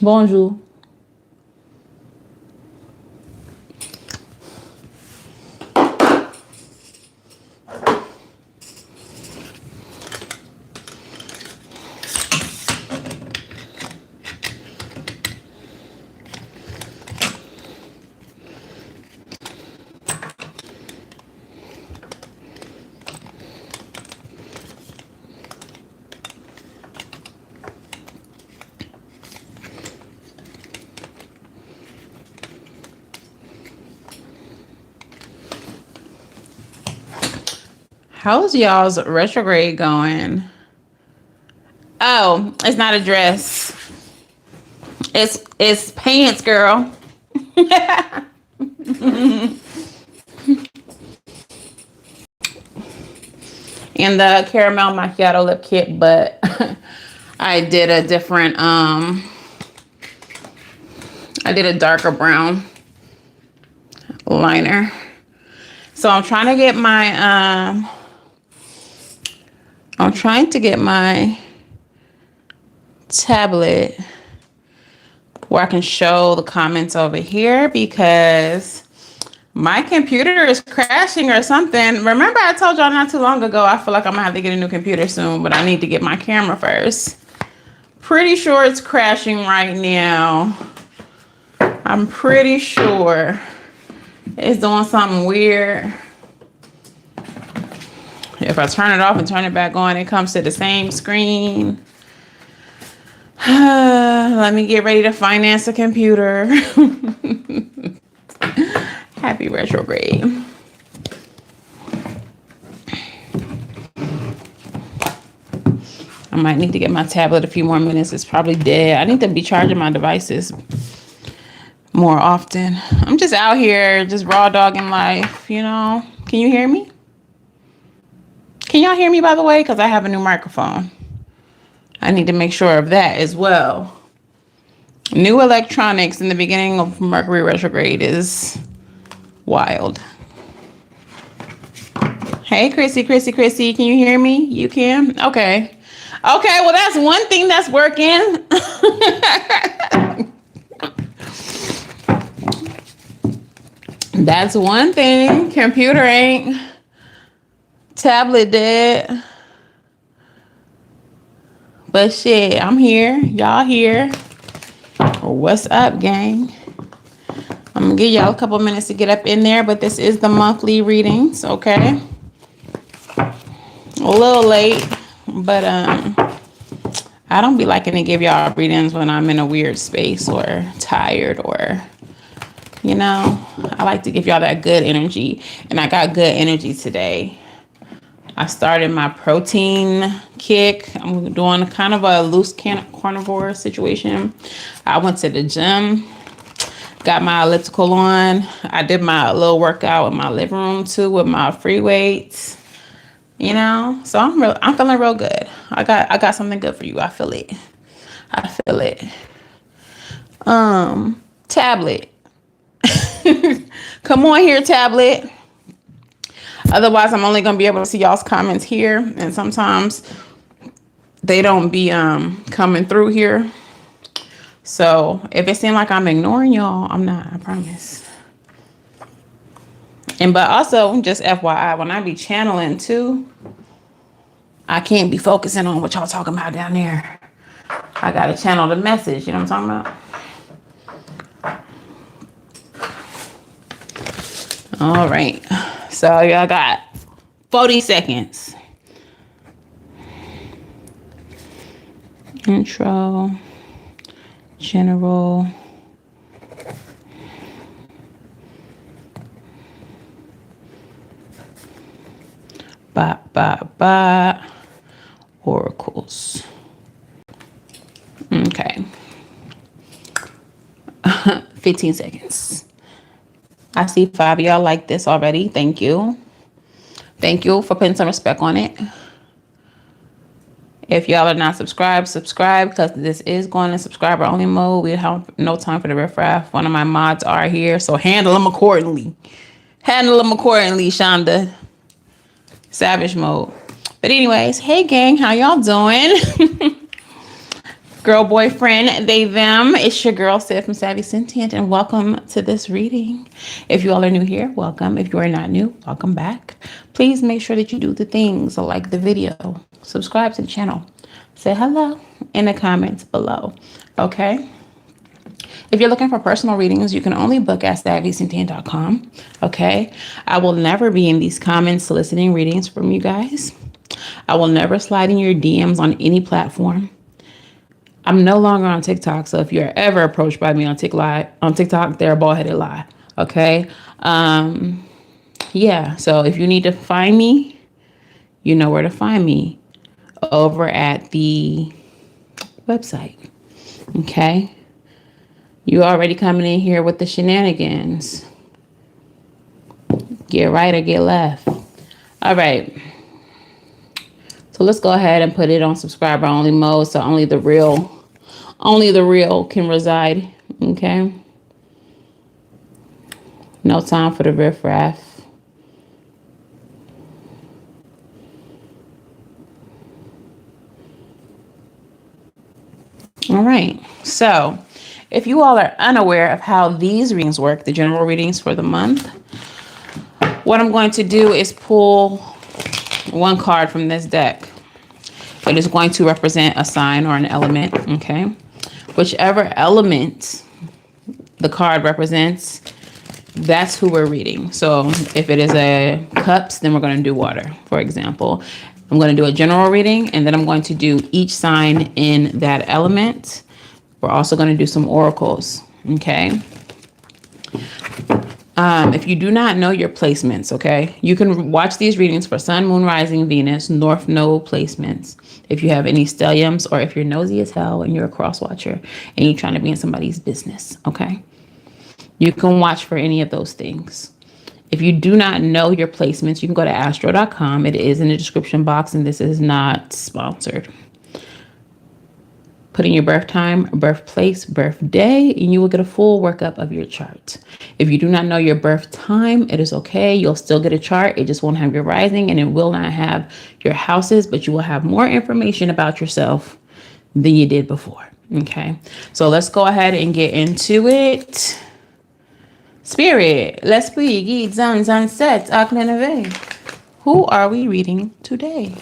Bonjour. How's y'all's retrograde going? Oh, it's not a dress. It's pants, girl. And the caramel macchiato lip kit, but I did a different I did a darker brown liner. So I'm trying to get my tablet where I can show the comments over here because my computer is crashing or something. Remember I told y'all not too long ago, I feel like I'm gonna have to get a new computer soon, but I need to get my camera first. Pretty sure it's crashing right now. I'm pretty sure it's doing something weird. If I turn it off and turn it back on, it comes to the same screen. Let me get ready to finance a computer. Happy retrograde. I might need to get my tablet a few more minutes. It's probably dead. I need to be charging my devices more often. I'm just out here, just raw dogging life, you know. Can you hear me? Can y'all hear me, by the way? Because I have a new microphone. I need to make sure of that as well. New electronics in the beginning of Mercury retrograde is wild. Hey, Chrissy, can you hear me? You can? Okay. Okay, well, that's one thing that's working. That's one thing. Computer ain't. Tablet dead. But shit, I'm here. Y'all here. What's up, gang? I'm gonna give y'all a couple minutes to get up in there, but this is the monthly readings, okay? A little late, but I don't be liking to give y'all readings when I'm in a weird space or tired or, you know, I like to give y'all that good energy, and I got good energy today. I started my protein kick. I'm doing kind of a loose carnivore situation. I went to the gym, got my elliptical on. I did my little workout in my living room too with my free weights. You know, so I'm feeling real good. I got something good for you. I feel it. Tablet. Come on here, tablet. Otherwise, I'm only gonna be able to see y'all's comments here, and sometimes they don't be coming through here. So if it seems like I'm ignoring y'all, I'm not. I promise. And but also, just FYI, when I be channeling too, I can't be focusing on what y'all talking about down there. I gotta channel the message. You know what I'm talking about? All right. So y'all got 40 seconds. Intro, general, oracles. Okay. 15 seconds. I see 5 of y'all like this already. Thank you. Thank you for putting some respect on it. If y'all are not subscribed, subscribe, because this is going in subscriber only mode. We have no time for the riffraff. One of my mods are here, so handle them accordingly. Shonda. Savage mode. But anyways, hey gang, how y'all doing? girl, boyfriend, they, them. It's your girl, Sid from Savvy Sentient, and welcome to this reading. If you all are new here, welcome. If you are not new, welcome back. Please make sure that you do the things like the video, subscribe to the channel, say hello in the comments below, okay? If you're looking for personal readings, you can only book at SavvySentient.com, okay? I will never be in these comments soliciting readings from you guys. I will never slide in your DMs on any platform. I'm no longer on TikTok, so if you're ever approached by me on TikTok, they're a bald-headed lie, okay? Yeah, so if you need to find me, you know where to find me, over at the website, okay? You already coming in here with the shenanigans. Get right or get left. All right. So let's go ahead and put it on subscriber only mode, so only the real can reside, okay? No time for the riffraff. All right, so if you all are unaware of how these readings work, the general readings for the month, what I'm going to do is pull one card from this deck. It is going to represent a sign or an element, okay? Whichever element the card represents, that's who we're reading. So if it is a cups, then we're going to do water, for example. I'm going to do a general reading, and then I'm going to do each sign in that element. We're also going to do some oracles, okay? If you do not know your placements, okay, you can watch these readings for Sun, Moon, Rising, Venus, North Node placements. If you have any stelliums, or if you're nosy as hell and you're a cross watcher and you're trying to be in somebody's business, okay, you can watch for any of those things. If you do not know your placements, you can go to astro.com. It is in the description box, and this is not sponsored. Put in your birth time, birthplace, birthday, and you will get a full workup of your chart. If you do not know your birth time, it is okay. You'll still get a chart. It just won't have your rising, and it will not have your houses, but you will have more information about yourself than you did before. Okay, so let's go ahead and get into it. Spirit, l'esprit, guides, ancêtres, acclamez. Who are we reading today?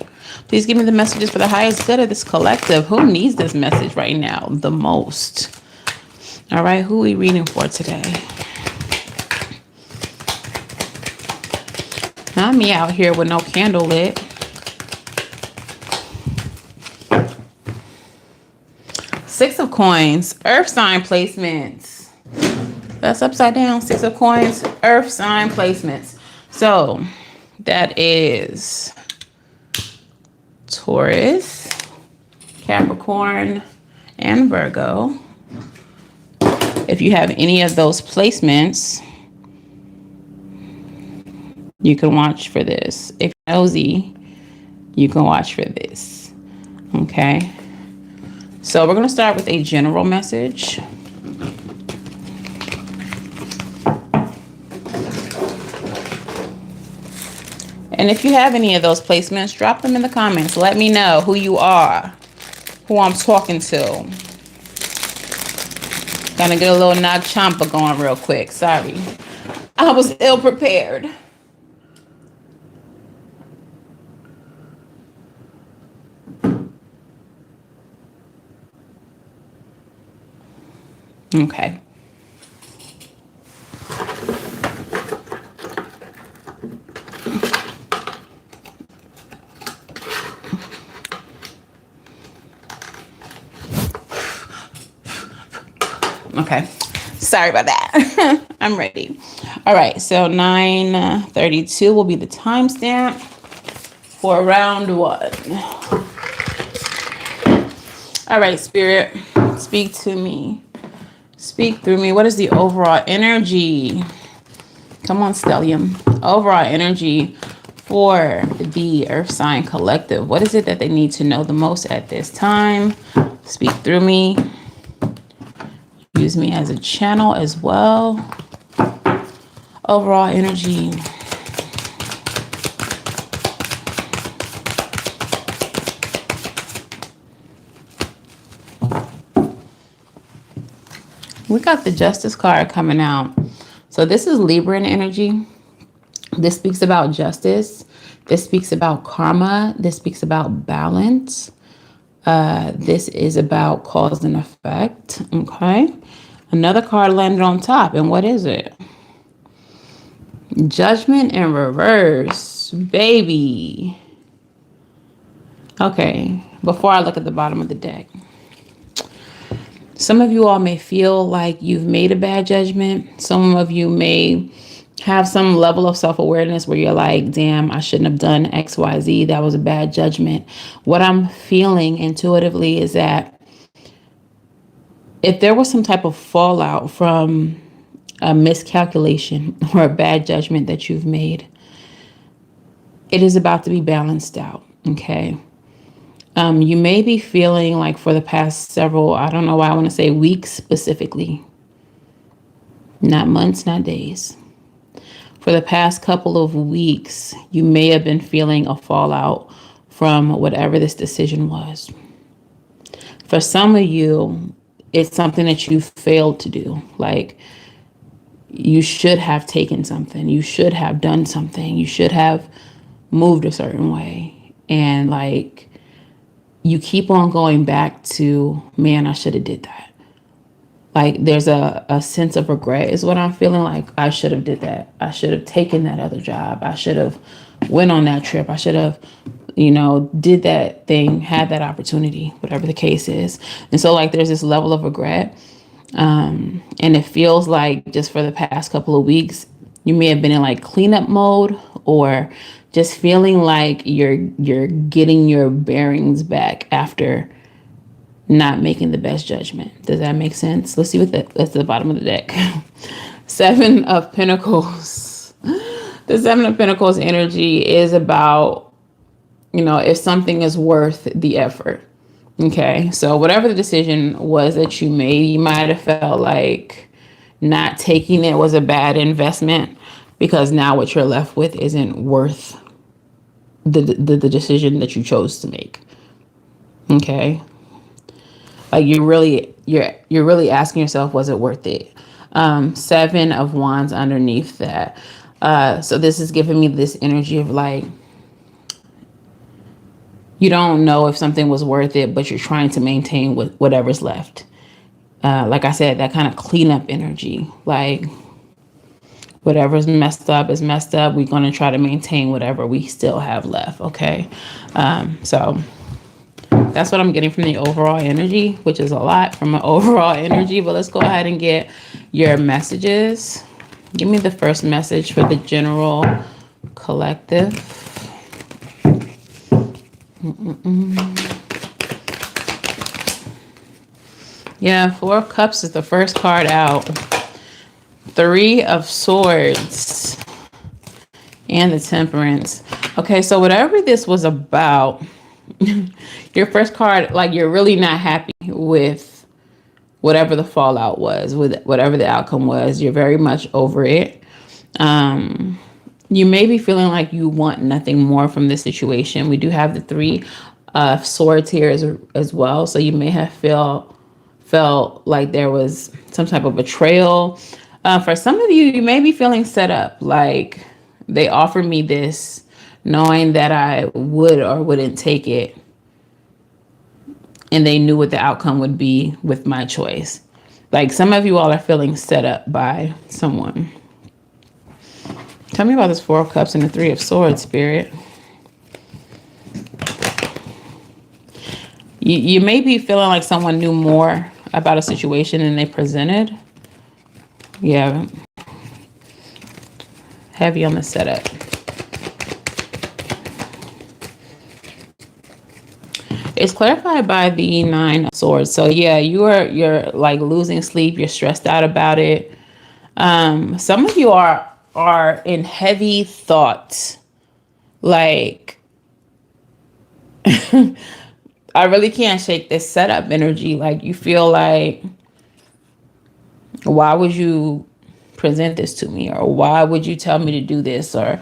Please give me the messages for the highest good of this collective. Who needs this message right now the most? All right, who are we reading for today? Not me out here with no candle lit. Six of Coins, Earth sign placements. That's upside down. Six of Coins, Earth sign placements. So that is Taurus, Capricorn, and Virgo. If you have any of those placements, you can watch for this. If you're nosy, you can watch for this. Okay. So we're going to start with a general message. And if you have any of those placements, drop them in the comments. Let me know who you are, who I'm talking to. Gonna get a little Nag Champa going real quick. Sorry. I was ill prepared. Okay. Okay, sorry about that. I'm ready. All right, so 9:32 will be the timestamp for round one. All right, Spirit, speak to me. Speak through me. What is the overall energy? Come on, Stellium. Overall energy for the Earth sign collective. What is it that they need to know the most at this time? Speak through me. Use me as a channel as well. Overall energy. We got the Justice card coming out. So this is Libran energy. This speaks about justice. This speaks about karma. This speaks about balance. This is about cause and effect. Okay. Another card landed on top. And what is it? Judgment in reverse. Baby. Okay. Before I look at the bottom of the deck. Some of you all may feel like you've made a bad judgment. Some of you may have some level of self-awareness where you're like, damn, I shouldn't have done X, Y, Z. That was a bad judgment. What I'm feeling intuitively is that if there was some type of fallout from a miscalculation or a bad judgment that you've made, it is about to be balanced out. Okay. You may be feeling like for the past several, I don't know why I want to say weeks specifically, not months, not days. For the past couple of weeks, you may have been feeling a fallout from whatever this decision was. For some of you, it's something that you failed to do. Like you should have taken something. You should have done something. You should have moved a certain way. And like, you keep on going back to, man, I should have did that. Like there's a sense of regret is what I'm feeling like. I should have did that. I should have taken that other job. I should have went on that trip. I should have, did that thing, had that opportunity, whatever the case is. And so like there's this level of regret. And it feels like just for the past couple of weeks, you may have been in like cleanup mode or just feeling like you're getting your bearings back after not making the best judgment. Does that make sense? Let's see what that's the bottom of the deck. Seven of Pentacles. The Seven of Pentacles energy is about, if something is worth the effort. Okay. So whatever the decision was that you made, you might have felt like not taking it was a bad investment because now what you're left with isn't worth the decision that you chose to make. Okay. Like you're really asking yourself, was it worth it? Seven of Wands underneath that. So this is giving me this energy of like, you don't know if something was worth it, but you're trying to maintain whatever's left. Like I said, that kind of cleanup energy, like whatever's messed up is messed up. We're going to try to maintain whatever we still have left. Okay. So that's what I'm getting from the overall energy, which is a lot from an overall energy, but let's go ahead and get your messages. Give me the first message for the general collective. Yeah, Four of Cups is the first card out. Three of Swords and the Temperance. Okay, so whatever this was about, your first card, like you're really not happy with whatever the fallout was, with whatever the outcome was. You're very much over it. You may be feeling like you want nothing more from this situation. We do have the Three of Swords here as well. So you may have felt like there was some type of betrayal. For some of you, you may be feeling set up, like they offered me this knowing that I would or wouldn't take it. And they knew what the outcome would be with my choice. Like some of you all are feeling set up by someone. Tell me about this Four of Cups and the Three of Swords, Spirit. You may be feeling like someone knew more about a situation than they presented. Yeah. Heavy on the setup. It's clarified by the Nine of Swords. So yeah, you're like losing sleep. You're stressed out about it. Some of you are in heavy thoughts. Like, I really can't shake this setup energy. Like you feel like, why would you present this to me? Or why would you tell me to do this? Or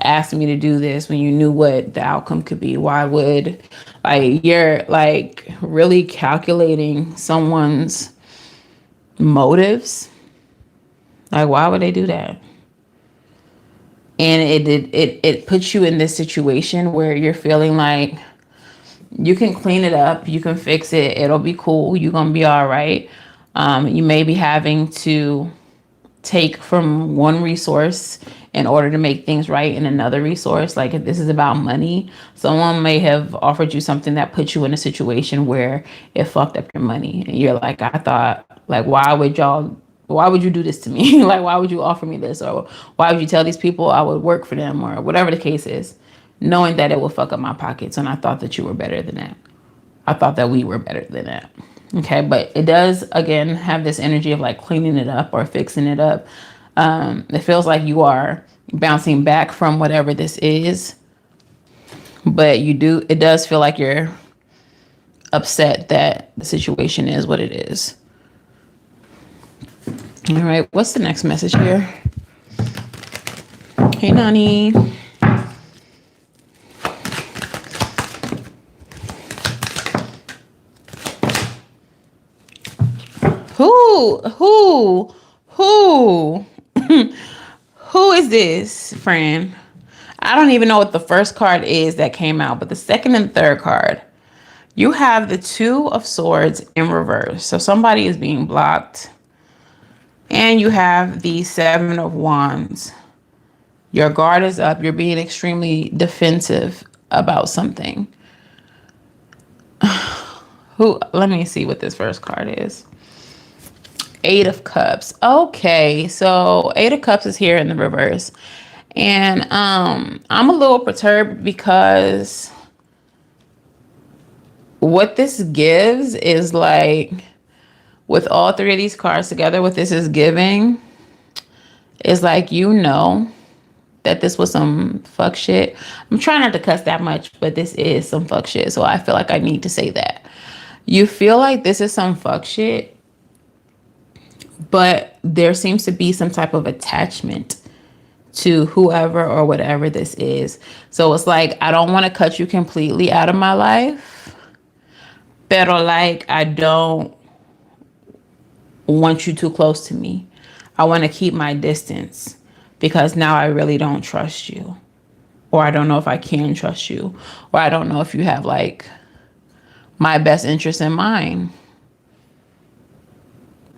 ask me to do this when you knew what the outcome could be? Why would, like, you're like really calculating someone's motives. Like, why would they do that? And it puts you in this situation where you're feeling like you can clean it up, you can fix it, it'll be cool, you're gonna be all right. You may be having to take from one resource in order to make things right in another resource. Like if this is about money, someone may have offered you something that put you in a situation where it fucked up your money. And you're like, I thought, like, why would you do this to me? Like, why would you offer me this? Or why would you tell these people I would work for them, or whatever the case is, knowing that it will fuck up my pockets. And I thought that you were better than that. I thought that we were better than that. Okay, but it does, again, have this energy of like cleaning it up or fixing it up. It feels like you are bouncing back from whatever this is, but it does feel like you're upset that the situation is what it is. All right, what's the next message here? Hey, Nani. Who who is this, friend? I don't even know what the first card is that came out, but the second and third card, you have the Two of Swords in reverse. So somebody is being blocked. And you have the Seven of Wands. Your guard is up. You're being extremely defensive about something. Let me see what this first card is. Eight of Cups. Okay, so Eight of Cups is here in the reverse. And I'm a little perturbed because what this gives is like, with all three of these cards together, what this is giving is like, you know that this was some fuck shit. I'm trying not to cuss that much, but this is some fuck shit. So I feel like I need to say that. You feel like this is some fuck shit, but there seems to be some type of attachment to whoever or whatever this is. So it's like, I don't want to cut you completely out of my life, pero like, I don't want you too close to me. I want to keep my distance because now I really don't trust you, or I don't know if I can trust you, or I don't know if you have like my best interest in mind.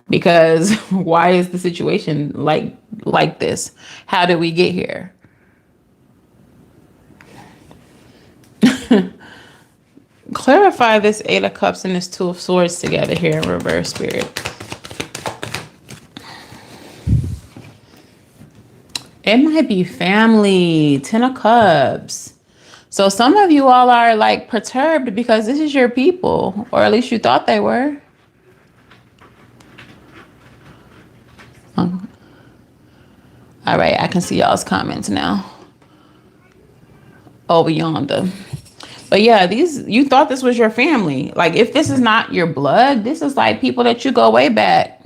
Because why is the situation like this? How did we get here? Clarify this Eight of Cups and this Two of Swords together here in reverse, Spirit. It might be family. Ten of Cups. So some of you all are like perturbed because this is your people, or at least you thought they were. All right, I can see y'all's comments now. Over yonder. But yeah, you thought this was your family. Like, if this is not your blood, this is like people that you go way back,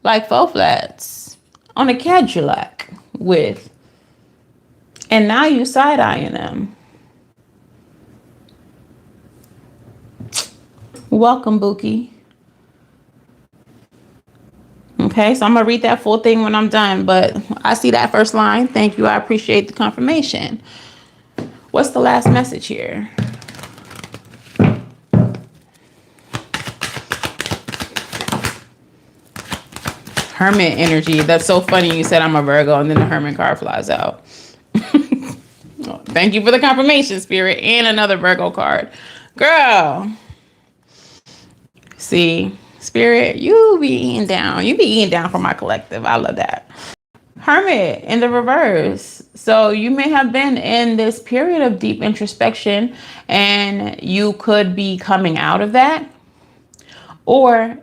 like faux flats on a Cadillac with. And now you side-eyeing them. Welcome, Buki. Okay, so I'm going to read that full thing when I'm done, but I see that first line. Thank you. I appreciate the confirmation. What's the last message here? Hermit energy. That's so funny. You said I'm a Virgo and then the Hermit card flies out. Thank you for the confirmation, Spirit, and another Virgo card. Girl. See, Spirit, you be eating down. You be eating down for my collective. I love that. Hermit in the reverse. So you may have been in this period of deep introspection and you could be coming out of that, or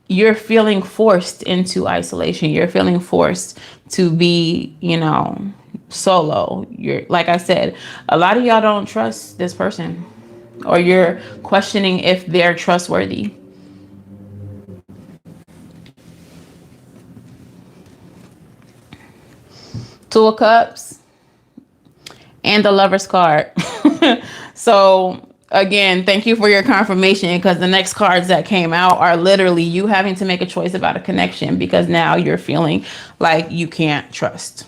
you're feeling forced into isolation. You're feeling forced to be, solo. You're, like I said, a lot of y'all don't trust this person, or you're questioning if they're trustworthy. Two of Cups and the Lover's card. So Again, thank you for your confirmation, because the next cards that came out are literally you having to make a choice about a connection, because now you're feeling like you can't trust.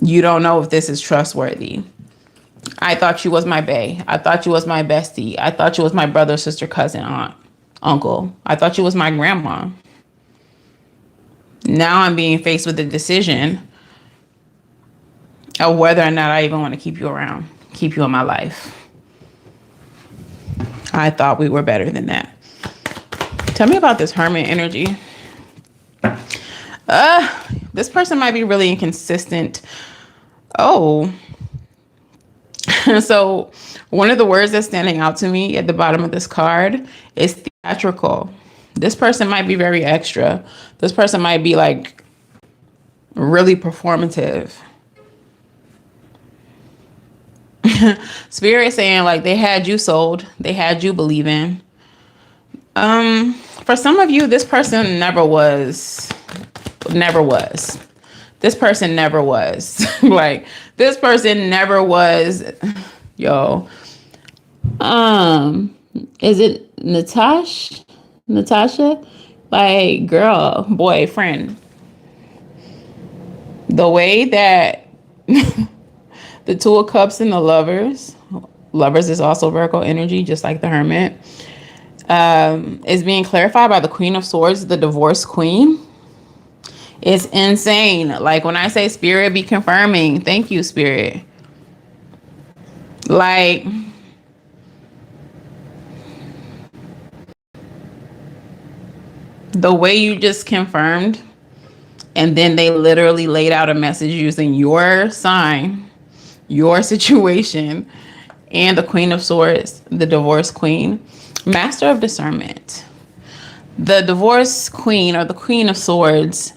You don't know if this is trustworthy. I thought you was my bae. I thought you was my bestie. I thought you was my brother, sister, cousin, aunt, uncle. I thought you was my grandma. Now I'm being faced with the decision of whether or not I even want to keep you around, keep you in my life. I thought we were better than that. Tell me about this Hermit energy. This person might be really inconsistent. Oh. So one of the words that's standing out to me at the bottom of this card is theatrical. This person might be very extra. This person might be like really performative. Spirit saying like they had you sold. They had you believing. For some of you, this person never was. This person never was. Like, this person never was. Yo. Is it Natasha? Like, girl, boyfriend. The way that the Two of Cups and the Lovers is also Virgo energy, just like the Hermit, is being clarified by the Queen of Swords, the Divorce Queen. It's insane. Like, when I say Spirit be confirming, thank you, Spirit. Like, the way you just confirmed, and then they literally laid out a message using your sign, your situation, and the Queen of Swords, the Divorce Queen, Master of Discernment. The Divorce Queen, or the Queen of Swords,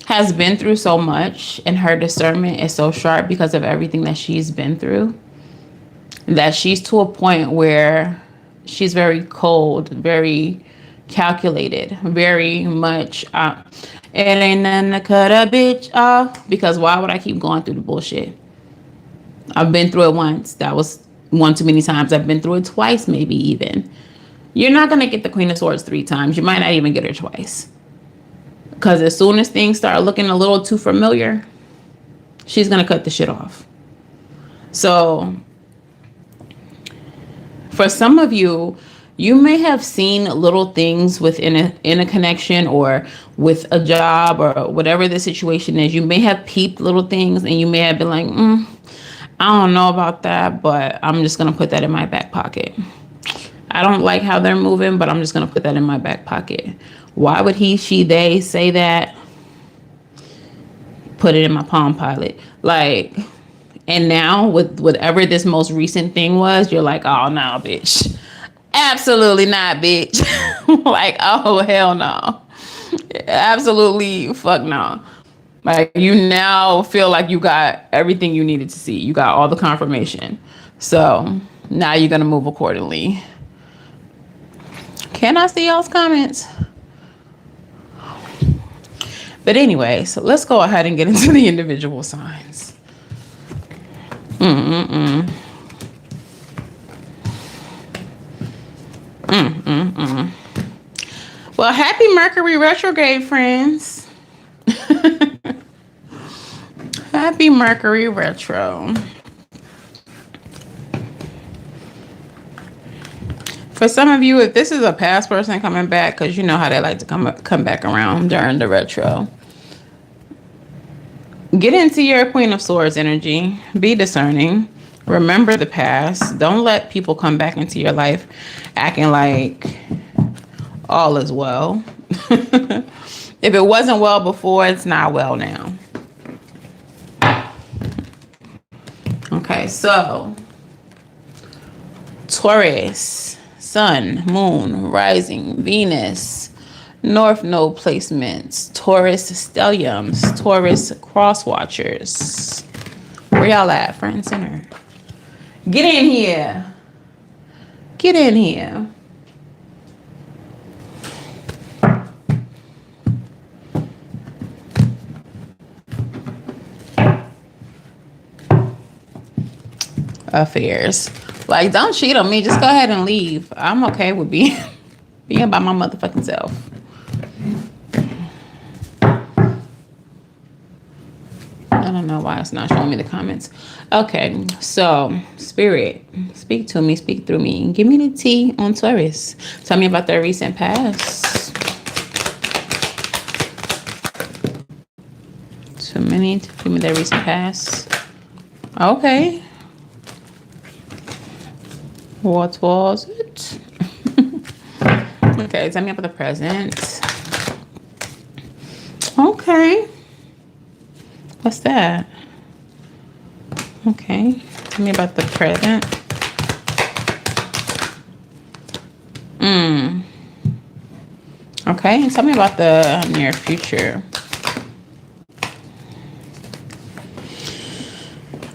has been through so much, and her discernment is so sharp because of everything that she's been through, that she's to a point where she's very cold, very calculated, very much it ain't nothing to cut a bitch off, because why would I keep going through the bullshit? I've been through it once. That was one too many times. I've been through it twice, maybe even. You're not going to get the Queen of Swords 3 times. You might not even get her twice. Because as soon as things start looking a little too familiar, she's going to cut the shit off. So for some of you, you may have seen little things within a connection, or with a job, or whatever the situation is. You may have peeped little things, and you may have been like, I don't know about that, but I'm just going to put that in my back pocket. I don't like how they're moving, but I'm just going to put that in my back pocket. Why would he, she, they say that? Put it in my Palm Pilot. Like, and now with whatever this most recent thing was, you're like, oh, no, bitch. Absolutely not, bitch. Like, oh, hell no. Absolutely fuck no. Like, you now feel like you got everything you needed to see. You got all the confirmation. So now you're going to move accordingly. Can I see y'all's comments? But anyway, so let's go ahead and get into the individual signs. Well, happy Mercury retrograde, friends. Happy Mercury retro. For some of you, if this is a past person coming back, because you know how they like to come back around during the retro, get into your Queen of Swords energy. Be discerning. Remember the past. Don't let people come back into your life acting like all is well. If it wasn't well before, it's not well now. Okay, so Taurus, Sun, Moon, Rising, Venus, North Node placements, Taurus stelliums, Taurus cross watchers. Where y'all at, front and center? Get in here. Get in here. Affairs. Like, don't cheat on me. Just go ahead and leave. I'm okay with being by my motherfucking self. I don't know why it's not showing me the comments. Okay, so Spirit, speak to me, speak through me. Give me the tea on Taurus. Tell me about their recent past. Too many. Give me their recent past. Okay. What was it? Okay, tell me about the present. Okay. What's that? Okay. Tell me about the present. Okay, and tell me about the near future.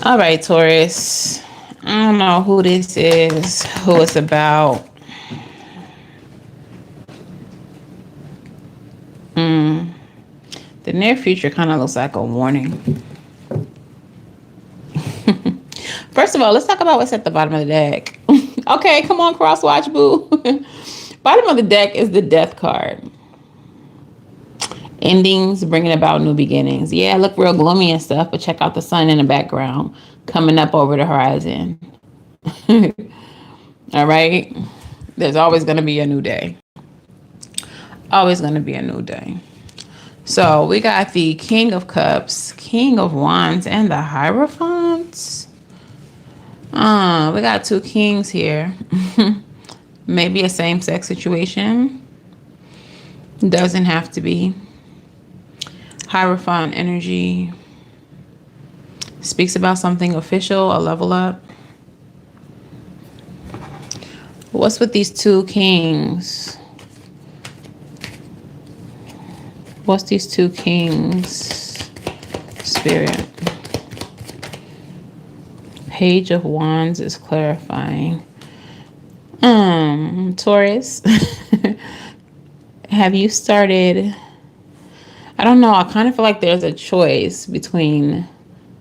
All right, Taurus. I don't know who this is, who it's about. The near future kind of looks like a warning. First of all, let's talk about what's at the bottom of the deck. Okay, come on, crosswatch, boo. Bottom of the deck is the Death card. Endings, bringing about new beginnings. Yeah, look real gloomy and stuff, but check out the sun in the background coming up over the horizon. All right? There's always going to be a new day. Always going to be a new day. So we got the King of Cups, King of Wands, and the Hierophant. We got two kings here. Maybe a same-sex situation. Doesn't have to be. Hierophant energy speaks about something official, a level up. What's with these two kings? What's these two kings? Spirit. Page of Wands is clarifying. Taurus. Have you started? I don't know. I kind of feel like there's a choice between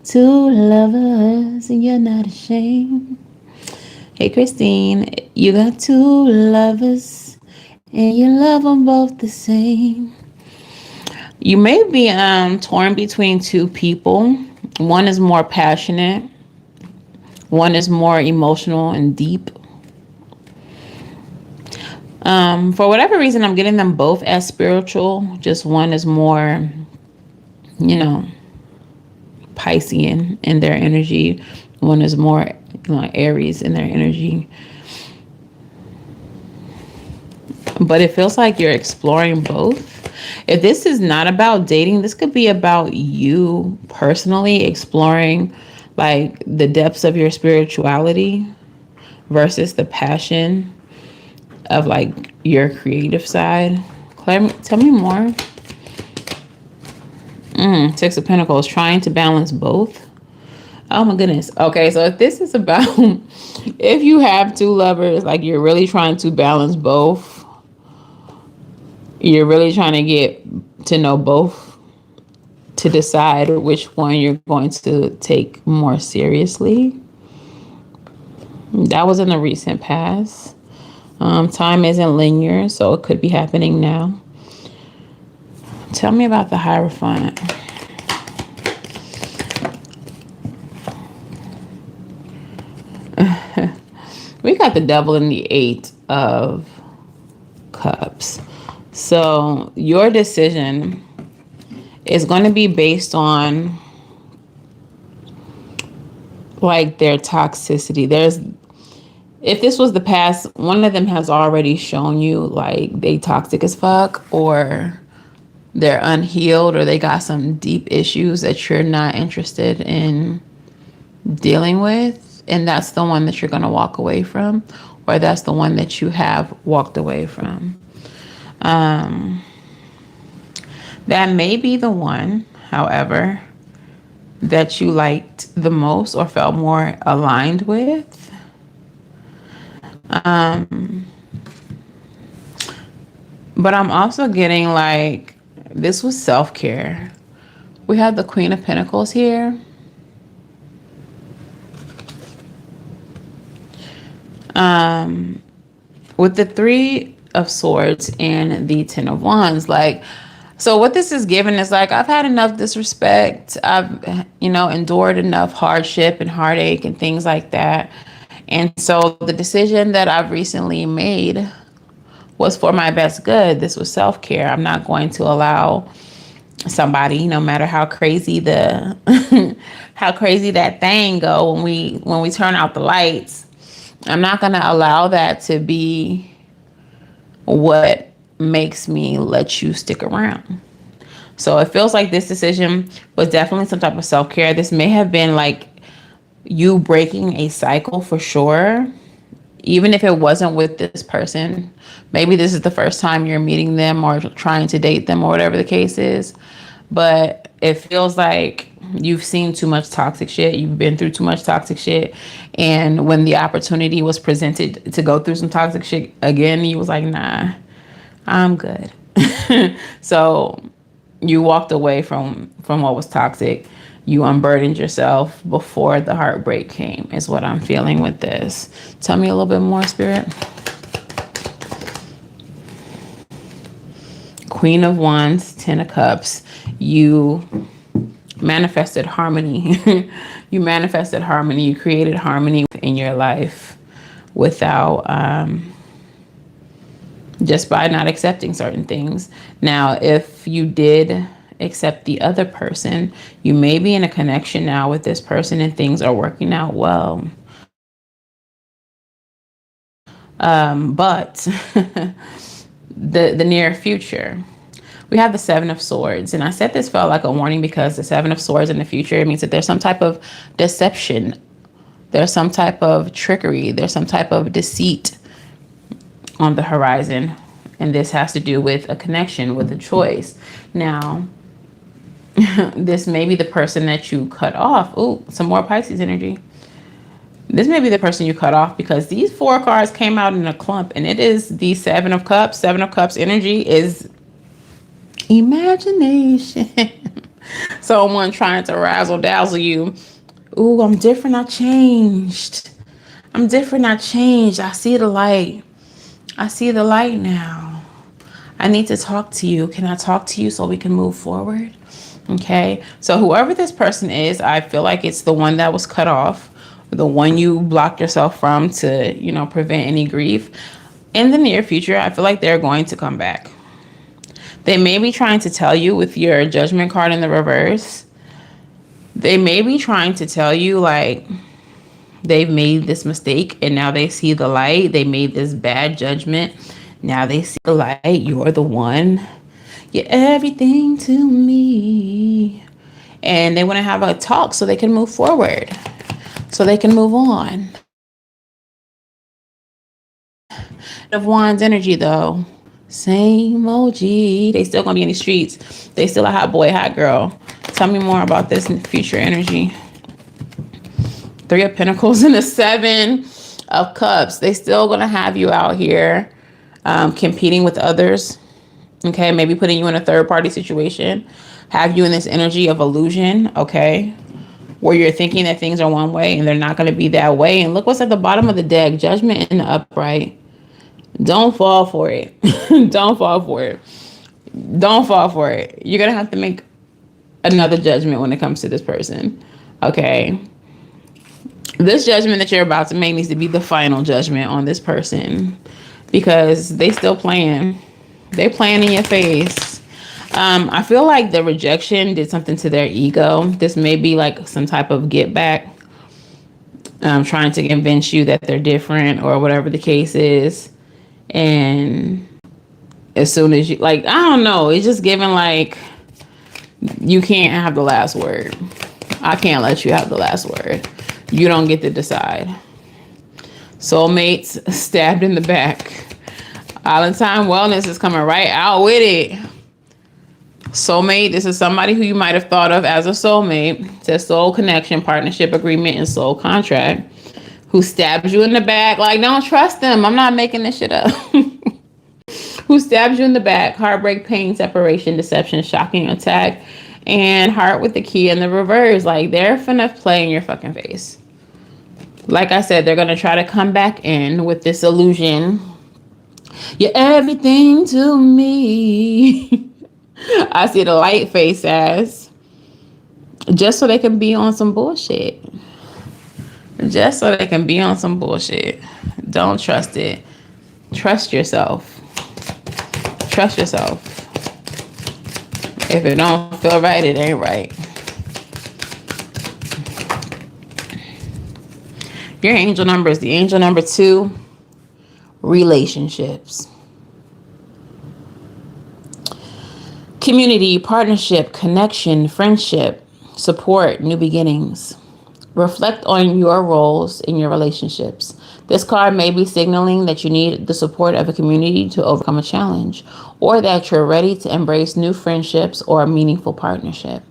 two lovers and you're not ashamed. Hey, Christine, you got two lovers and you love them both the same. You may be torn between two people. One is more passionate. One is more emotional and deep. For whatever reason, I'm getting them both as spiritual. Just one is more, Piscean in their energy. One is more, Aries in their energy. But it feels like you're exploring both. If this is not about dating, this could be about you personally exploring like the depths of your spirituality versus the passion of like your creative side. Tell me more. Six of Pentacles, trying to balance both. Oh my goodness. Okay, so if this is about, if you have two lovers, like you're really trying to balance both. You're really trying to get to know both to decide which one you're going to take more seriously. That was in the recent past. Time isn't linear, so it could be happening now. Tell me about the Hierophant. We got the Devil in the Eight of Cups. So your decision is going to be based on like their toxicity. If this was the past, one of them has already shown you like they toxic as fuck, or they're unhealed, or they got some deep issues that you're not interested in dealing with. And that's the one that you're going to walk away from, or that's the one that you have walked away from. That may be the one, however, that you liked the most or felt more aligned with. But I'm also getting like, this was self-care. We have the Queen of Pentacles here. With the Three of Swords and the Ten of Wands, like, so what this is giving is like, I've had enough disrespect. I've, endured enough hardship and heartache and things like that. And so the decision that I've recently made was for my best good. This was self-care. I'm not going to allow somebody, no matter how crazy the how crazy that thing go when we turn out the lights, I'm not going to allow that to be what makes me let you stick around. So it feels like this decision was definitely some type of self-care. This may have been like you breaking a cycle for sure. Even if it wasn't with this person, maybe this is the first time you're meeting them or trying to date them or whatever the case is. But it feels like you've seen too much toxic shit. You've been through too much toxic shit. And when the opportunity was presented to go through some toxic shit again, you was like, nah, I'm good. So you walked away from what was toxic. You unburdened yourself before the heartbreak came, is what I'm feeling with this. Tell me a little bit more, Spirit. Queen of Wands, Ten of Cups. You manifested harmony. You manifested harmony. You created harmony in your life without, just by not accepting certain things. Now, if you did accept the other person, you may be in a connection now with this person and things are working out well. But the near future, we have the Seven of Swords. And I said this felt like a warning because the Seven of Swords in the future, it means that there's some type of deception. There's some type of trickery. There's some type of deceit on the horizon. And this has to do with a connection, with a choice. Now, this may be the person that you cut off. Ooh, some more Pisces energy. This may be the person you cut off because these four cards came out in a clump and it is the Seven of Cups. Seven of Cups energy is imagination. Someone trying to razzle dazzle you. Ooh, I'm different. I changed. I'm different. I changed. I see the light. I see the light now. I need to talk to you. Can I talk to you so we can move forward? Okay. So whoever this person is, I feel like it's the one that was cut off, the one you blocked yourself from to, prevent any grief. In the near future, I feel like they're going to come back. They may be trying to tell you with your Judgment card in the reverse. They may be trying to tell you like they've made this mistake and now they see the light. They made this bad judgment. Now they see the light. You're the one. You're everything to me. And they want to have a talk so they can move forward. So they can move on. Of Wands energy though. Same OG. They still gonna be in the streets. They still a hot boy, hot girl. Tell me more about this future energy. Three of Pentacles and the Seven of Cups. They still gonna have you out here competing with others. Okay, maybe putting you in a third party situation. Have you in this energy of illusion, okay? Where you're thinking that things are one way and they're not gonna be that way. And look what's at the bottom of the deck. Judgment in the upright. Don't fall for it. Don't fall for it. Don't fall for it. You're going to have to make another judgment when it comes to this person. Okay. This judgment that you're about to make needs to be the final judgment on this person because they still playing. They playing in your face. I feel like the rejection did something to their ego. This may be like some type of get back. Trying to convince you that they're different or whatever the case is. And as soon as you I don't know, it's just giving like you can't have the last word. I can't let you have the last word. You don't get to decide. Soulmates stabbed in the back. Island Time Wellness is coming right out with it. Soulmate, this is somebody who you might have thought of as a soulmate. It says soul connection, partnership agreement, and soul contract. Who stabs you in the back. Like, don't trust them. I'm not making this shit up. Who stabs you in the back. Heartbreak, pain, separation, deception, shocking attack. And heart with the key in the reverse. Like, they're finna play in your fucking face. Like I said, they're going to try to come back in with this illusion. You're everything to me. I see the light face as just so they can be on some bullshit. Just so they can be on some bullshit. Don't trust it. Trust yourself. Trust yourself. If it don't feel right, it ain't right. Your angel number is the angel number 2. Relationships. Community, partnership, connection, friendship, support, new beginnings. Reflect on your roles in your relationships. This card may be signaling that you need the support of a community to overcome a challenge, or that you're ready to embrace new friendships or a meaningful partnership.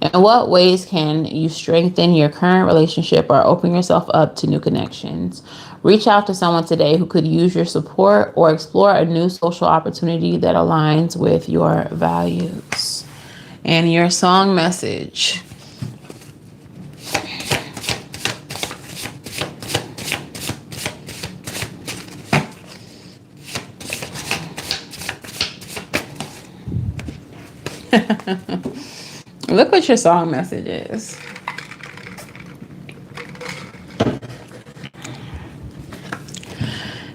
In what ways can you strengthen your current relationship or open yourself up to new connections? Reach out to someone today who could use your support, or explore a new social opportunity that aligns with your values. And your song message. Look what your song message is.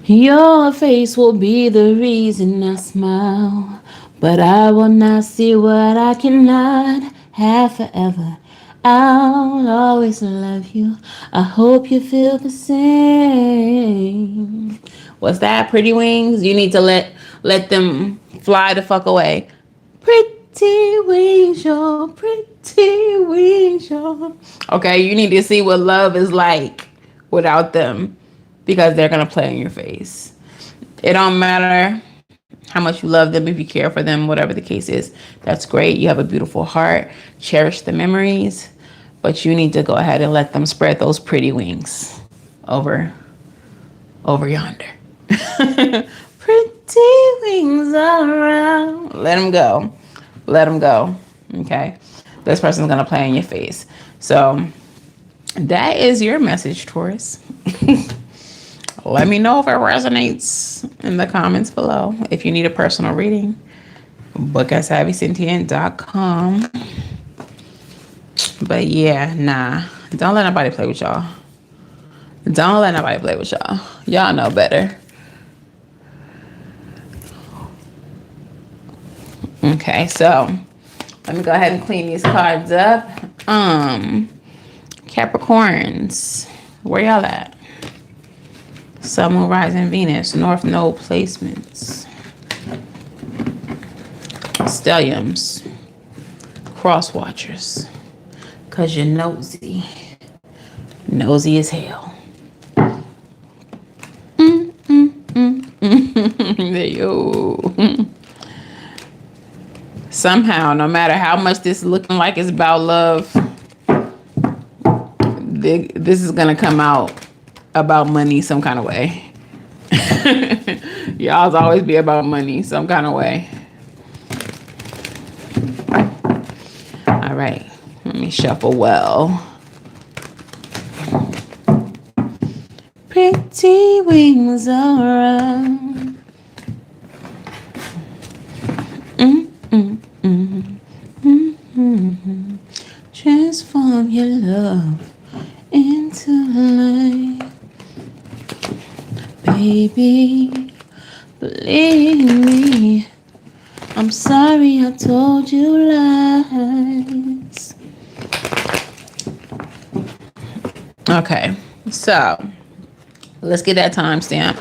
Your face will be the reason I smile, but I will not see what I cannot have forever. I'll always love you. I hope you feel the same. What's that? Pretty wings? You need to let them fly the fuck away. Pretty wings, your pretty wings, your. Okay, you need to see what love is like without them, because they're gonna play in your face. It don't matter how much you love them, if you care for them, whatever the case is. That's great. You have a beautiful heart. Cherish the memories, but you need to go ahead and let them spread those pretty wings over yonder. Pretty wings around. Let them go. Let them go. Okay. This person's going to play in your face. So that is your message, Taurus. Let me know if it resonates in the comments below. If you need a personal reading, book at SavySentient.com. But yeah, nah. Don't let nobody play with y'all. Don't let nobody play with y'all. Y'all know better. Okay, so let me go ahead and clean these cards up. Capricorns, where y'all at? Sun, Moon, Rising, Venus, North Node placements. Stelliums, Cross Watchers, cause you're nosy. Nosy as hell. Yo. Somehow, no matter how much this is looking like it's about love, this is gonna come out about money some kind of way. Y'all's always be about money some kind of way. All right, let me shuffle well. Pretty wings around. Transform your love into light. Baby, believe me, I'm sorry I told you lies. Okay, so let's get that timestamp,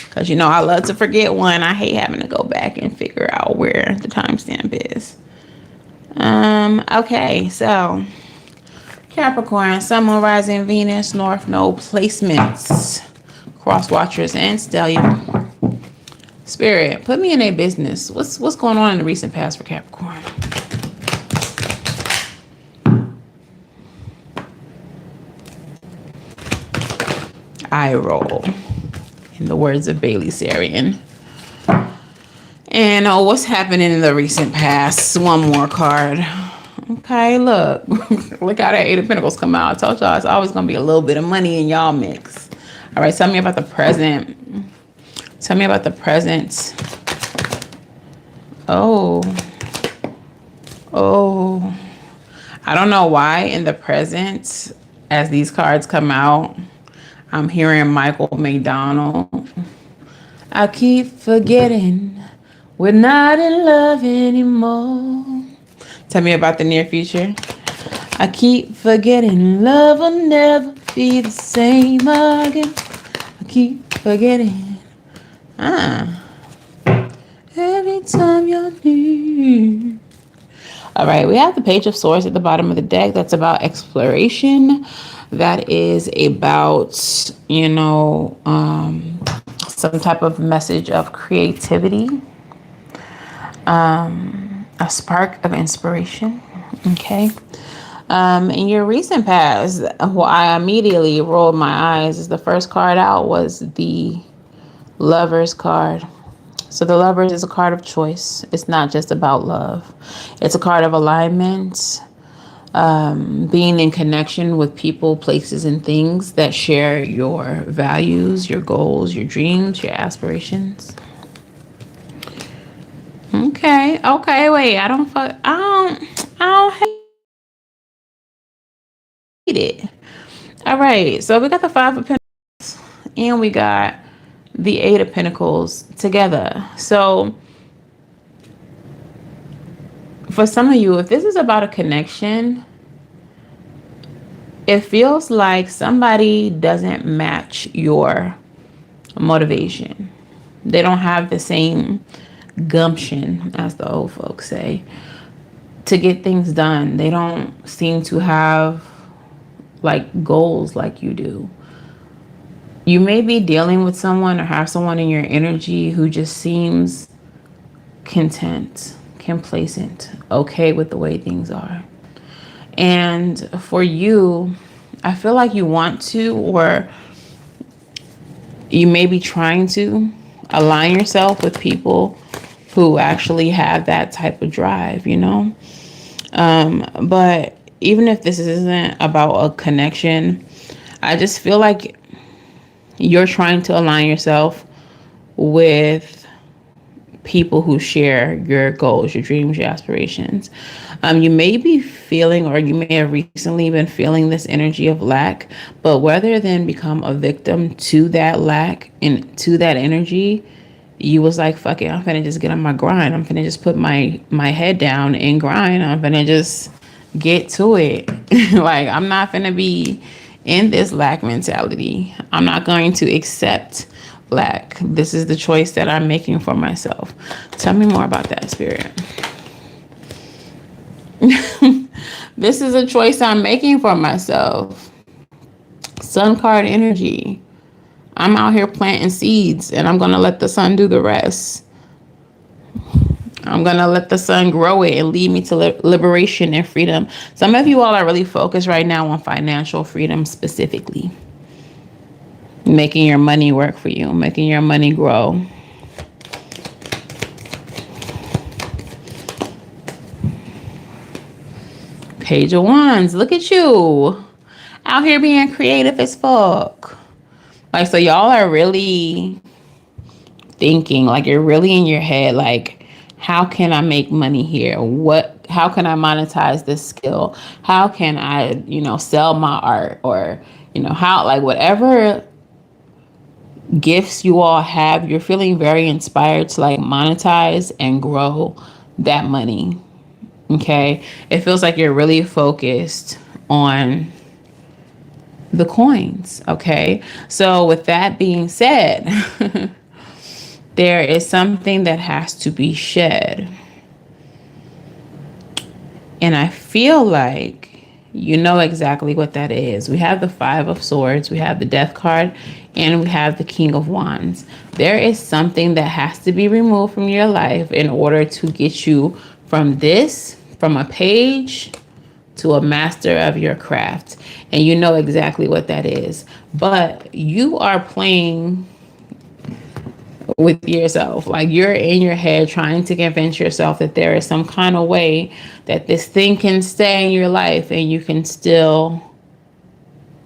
because you know I love to forget one. I hate having to go back and figure out where the timestamp is. Okay, so Capricorn, Sun, Moon, Rising, Venus, North Node placements, Cross Watchers, and Stellium. Spirit, put me in a business. What's going on in the recent past for Capricorn? I roll, in the words of Bailey Sarian. And what's happening in the recent past? One more card. Okay, look. Look how that Eight of Pentacles come out. I told y'all it's always going to be a little bit of money in y'all mix. All right, tell me about the present. Tell me about the present. Oh. Oh. I don't know why in the present, as these cards come out, I'm hearing Michael McDonald. I keep forgetting we're not in love anymore. Tell me about the near future. I keep forgetting love will never be the same again. I keep forgetting. Every time you're near. All right, we have the Page of Swords at the bottom of the deck. That's about exploration. That is about, you know, some type of message of creativity, a spark of inspiration. Okay. In your recent past, I immediately rolled my eyes as the first card out was the Lovers card. So the Lovers is a card of choice. It's not just about love. It's a card of alignment, being in connection with people, places, and things that share your values, your goals, your dreams, your aspirations. Okay, wait. I don't hate it. All right, so we got the Five of Pentacles and we got the Eight of Pentacles together. So for some of you, if this is about a connection, it feels like somebody doesn't match your motivation. They don't have the same gumption, as the old folks say, to get things done. They don't seem to have like goals like you do. You may be dealing with someone or have someone in your energy who just seems content, complacent, okay with the way things are. And for you, I feel like you want to, or you may be trying to align yourself with people who actually have that type of drive, you know? But even if this isn't about a connection, I just feel like you're trying to align yourself with people who share your goals, your dreams, your aspirations. You may be feeling, or you may have recently been feeling this energy of lack, but rather than become a victim to that lack and to that energy, you was like, fuck it, I'm finna just get on my grind. I'm finna just put my head down and grind. I'm finna just get to it. Like, I'm not finna be in this lack mentality. I'm not going to accept lack. This is the choice that I'm making for myself. Tell me more about that, Spirit. This is a choice I'm making for myself. Sun card energy. I'm out here planting seeds and I'm going to let the sun do the rest. I'm going to let the sun grow it and lead me to liberation and freedom. Some of you all are really focused right now on financial freedom specifically. Making your money work for you, making your money grow. Page of Wands, look at you. Out here being creative as fuck. Like, so y'all are really thinking, like you're really in your head, like, how can I make money here? How can I monetize this skill? How can I, you know, sell my art? Or, you know, how, like, whatever gifts you all have, you're feeling very inspired to like monetize and grow that money. Okay, it feels like you're really focused on the coins. Okay, so with that being said, there is something that has to be shed, and I feel like you know exactly what that is. We have the Five of Swords, we have the Death card, and we have the King of Wands. There is something that has to be removed from your life in order to get you from a page to a master of your craft. And you know exactly what that is. But you are playing with yourself. Like, you're in your head trying to convince yourself that there is some kind of way that this thing can stay in your life and you can still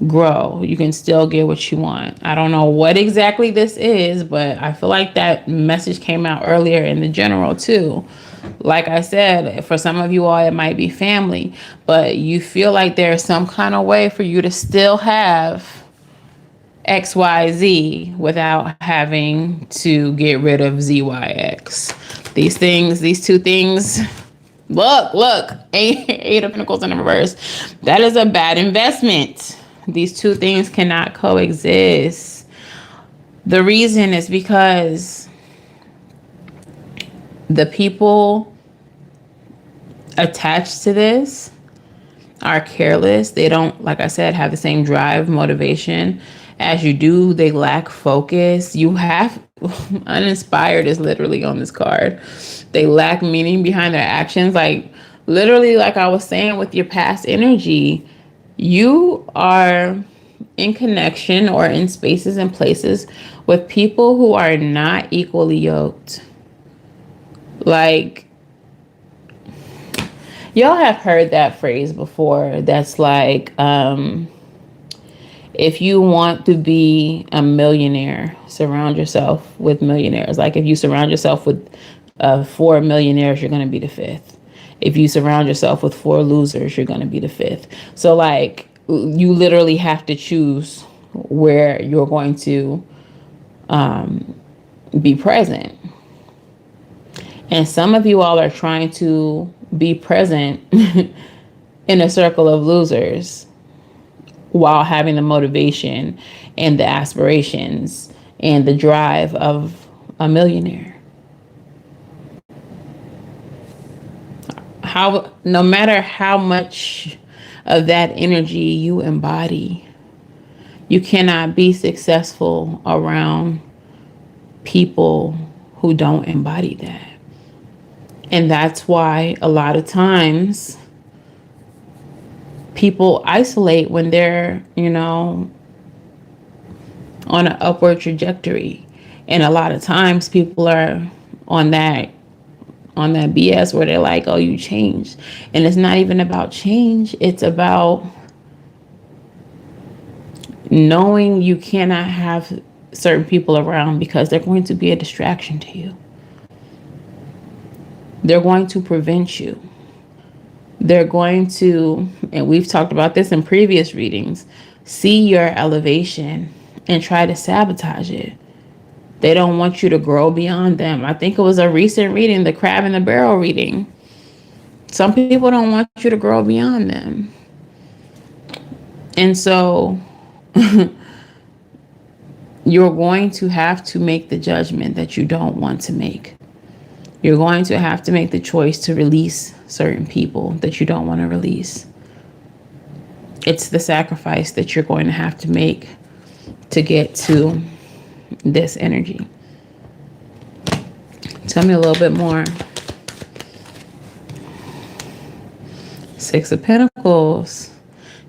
grow. You can still get what you want. I don't know what exactly this is, but I feel like that message came out earlier in the general too. Like I said, for some of you all, it might be family, but you feel like there's some kind of way for you to still have XYZ without having to get rid of ZYX. These things, these two things, look, Eight of Pentacles in the reverse. That is a bad investment. These two things cannot coexist. The reason is because the people attached to this are careless. They don't, like I said, have the same drive, motivation as you do. They lack focus. You have uninspired is literally on this card. They lack meaning behind their actions. Like, literally, like I was saying with your past energy, you are in connection or in spaces and places with people who are not equally yoked. Like, y'all have heard that phrase before. That's like, if you want to be a millionaire, surround yourself with millionaires. Like, if you surround yourself with 4 millionaires, you're going to be the 5th. If you surround yourself with 4 losers, you're going to be the 5th. So, like, you literally have to choose where you're going to be present. And some of you all are trying to be present in a circle of losers while having the motivation and the aspirations and the drive of a millionaire. No matter how much of that energy you embody, you cannot be successful around people who don't embody that. And that's why a lot of times people isolate when they're, on an upward trajectory. And a lot of times people are on that BS where they're like, oh, you changed. And it's not even about change. It's about knowing you cannot have certain people around because they're going to be a distraction to you. They're going to prevent you. They're going to, and we've talked about this in previous readings, see your elevation and try to sabotage it. They don't want you to grow beyond them. I think it was a recent reading, the crab in the barrel reading. Some people don't want you to grow beyond them. And so you're going to have to make the judgment that you don't want to make. You're going to have to make the choice to release certain people that you don't want to release. It's the sacrifice that you're going to have to make to get to this energy. Tell me a little bit more. 6 of Pentacles.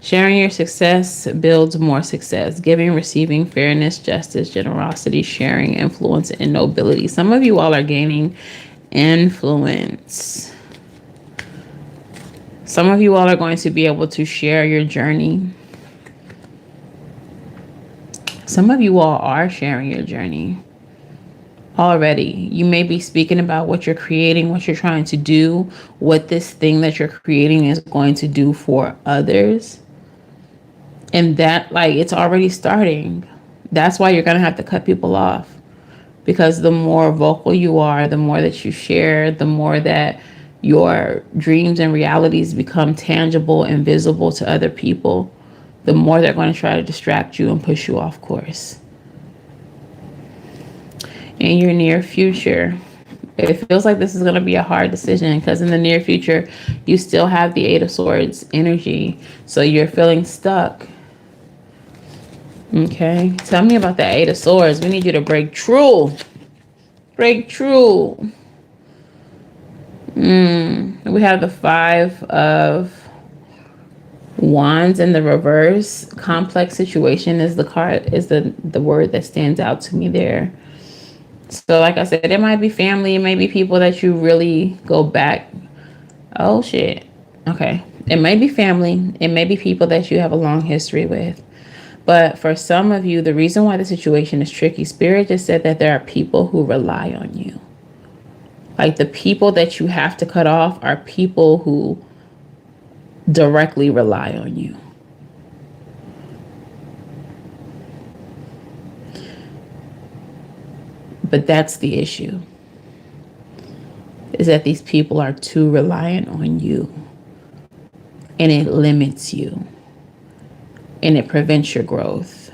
Sharing your success builds more success. Giving, receiving, fairness, justice, generosity, sharing, influence, and nobility. Some of you all are gaining influence. Some of you all are going to be able to share your journey. Some of you all are sharing your journey already. You may be speaking about what you're creating, what you're trying to do, what this thing that you're creating is going to do for others. And that, like, it's already starting. That's why you're going to have to cut people off. Because the more vocal you are, the more that you share, the more that your dreams and realities become tangible and visible to other people, the more they're going to try to distract you and push you off course. In your near future, it feels like this is going to be a hard decision because in the near future, you still have the 8 of Swords energy. So you're feeling stuck. Okay, tell me about that 8 of Swords. We need you to break through. Break through. We have the 5 of Wands in the reverse. Complex situation is the card, is the word that stands out to me there. So like I said, it might be family, it may be people that you really go back. Oh shit. Okay. It may be family, it may be people that you have a long history with. But for some of you, the reason why the situation is tricky, Spirit just said that there are people who rely on you. Like the people that you have to cut off are people who directly rely on you. But that's the issue, is that these people are too reliant on you, and it limits you, and it prevents your growth.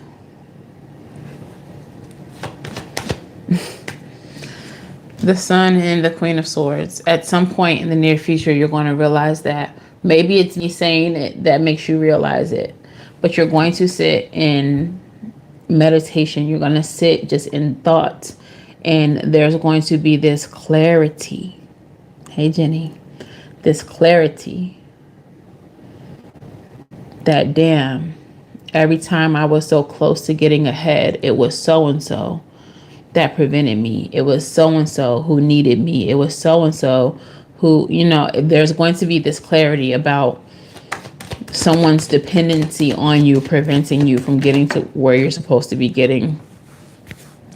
The Sun and the Queen of Swords. At some point in the near future, you're going to realize that. Maybe it's me saying it that makes you realize it, but you're going to sit in meditation. You're going to sit just in thought, and there's going to be this clarity. Hey, Jenny. This clarity that, damn, every time I was so close to getting ahead, it was so-and-so that prevented me. It was so-and-so who needed me. It was so-and-so who, there's going to be this clarity about someone's dependency on you, preventing you from getting to where you're supposed to be getting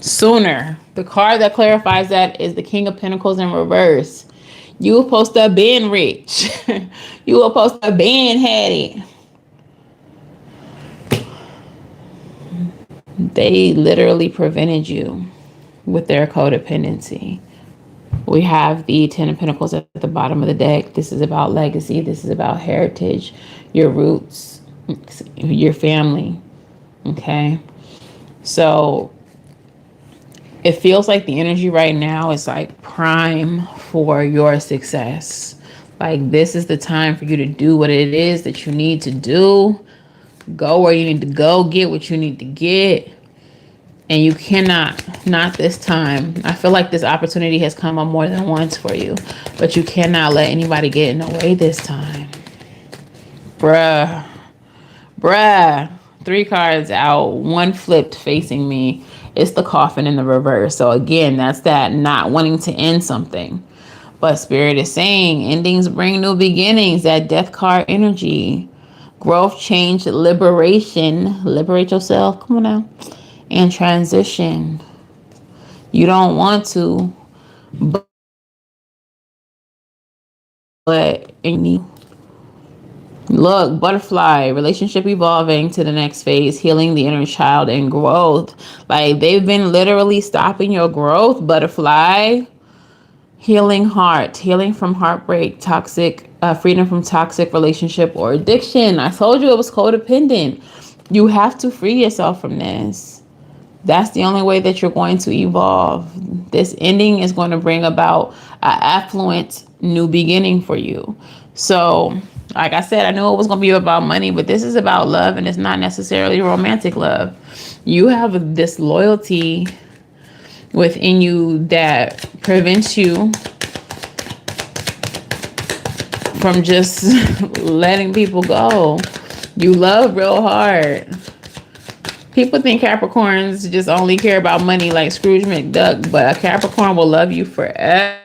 sooner. The card that clarifies that is the King of Pentacles in reverse. You were supposed to have been rich. You were supposed to have been had it. They literally prevented you with their codependency. We have the Ten of Pentacles at the bottom of the deck. This is about legacy. This is about heritage, your roots, your family. Okay. So it feels like the energy right now is like prime for your success. Like this is the time for you to do what it is that you need to do. Go where you need to go. Get what you need to get. And you cannot, not this time. I feel like this opportunity has come up more than once for you, but you cannot let anybody get in the way this time. Bruh. 3 cards out, 1 flipped facing me. It's the Coffin in the reverse. So again, that's that not wanting to end something. But Spirit is saying endings bring new beginnings, that Death card energy. Growth, change, liberation. Liberate yourself. Come on now. And transition. You don't want to, but look, butterfly, relationship evolving to the next phase, healing the inner child and growth. Like they've been literally stopping your growth, butterfly. Healing heart, healing from heartbreak, toxic, freedom from toxic relationship or addiction. I told you it was codependent. You have to free yourself from this. That's the only way that you're going to evolve. This ending is going to bring about an affluent new beginning for you. So, like I said, I knew it was going to be about money, but this is about love, and it's not necessarily romantic love. You have this loyalty within you that prevents you from just letting people go. You love real hard. People think Capricorns just only care about money like Scrooge McDuck, but a Capricorn will love you forever.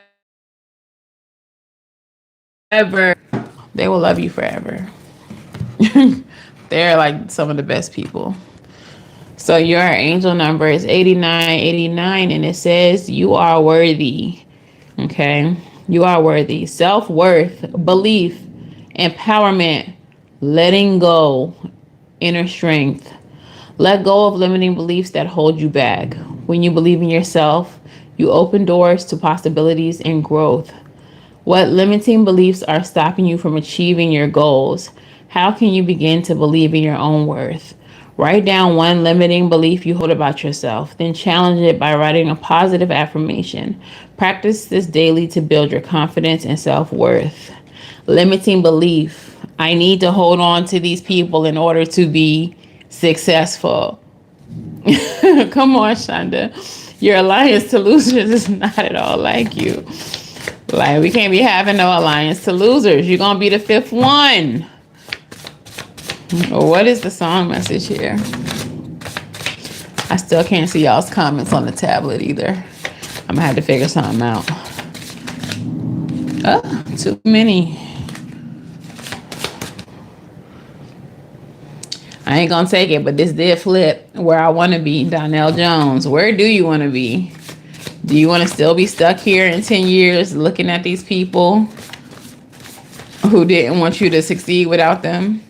They will love you forever. They're like some of the best people. So your angel number is 8989, and it says you are worthy. Okay? You are worthy. Self-worth, belief, empowerment, letting go, inner strength. Let go of limiting beliefs that hold you back. When you believe in yourself, you open doors to possibilities and growth. What limiting beliefs are stopping you from achieving your goals? How can you begin to believe in your own worth? Write down 1 limiting belief you hold about yourself, then challenge it by writing a positive affirmation. Practice this daily to build your confidence and self-worth. Limiting belief. I need to hold on to these people in order to be successful. Come on, Shonda. Your alliance to losers is not at all like you. Like, we can't be having no alliance to losers. You're going to be the 5th one. What is the song message here? I still can't see y'all's comments on the tablet either. I'm gonna have to figure something out. Oh, too many. I ain't gonna take it, but this did flip where I want to be. Donnell Jones, where do you want to be? Do you want to still be stuck here in 10 years looking at these people who didn't want you to succeed without them?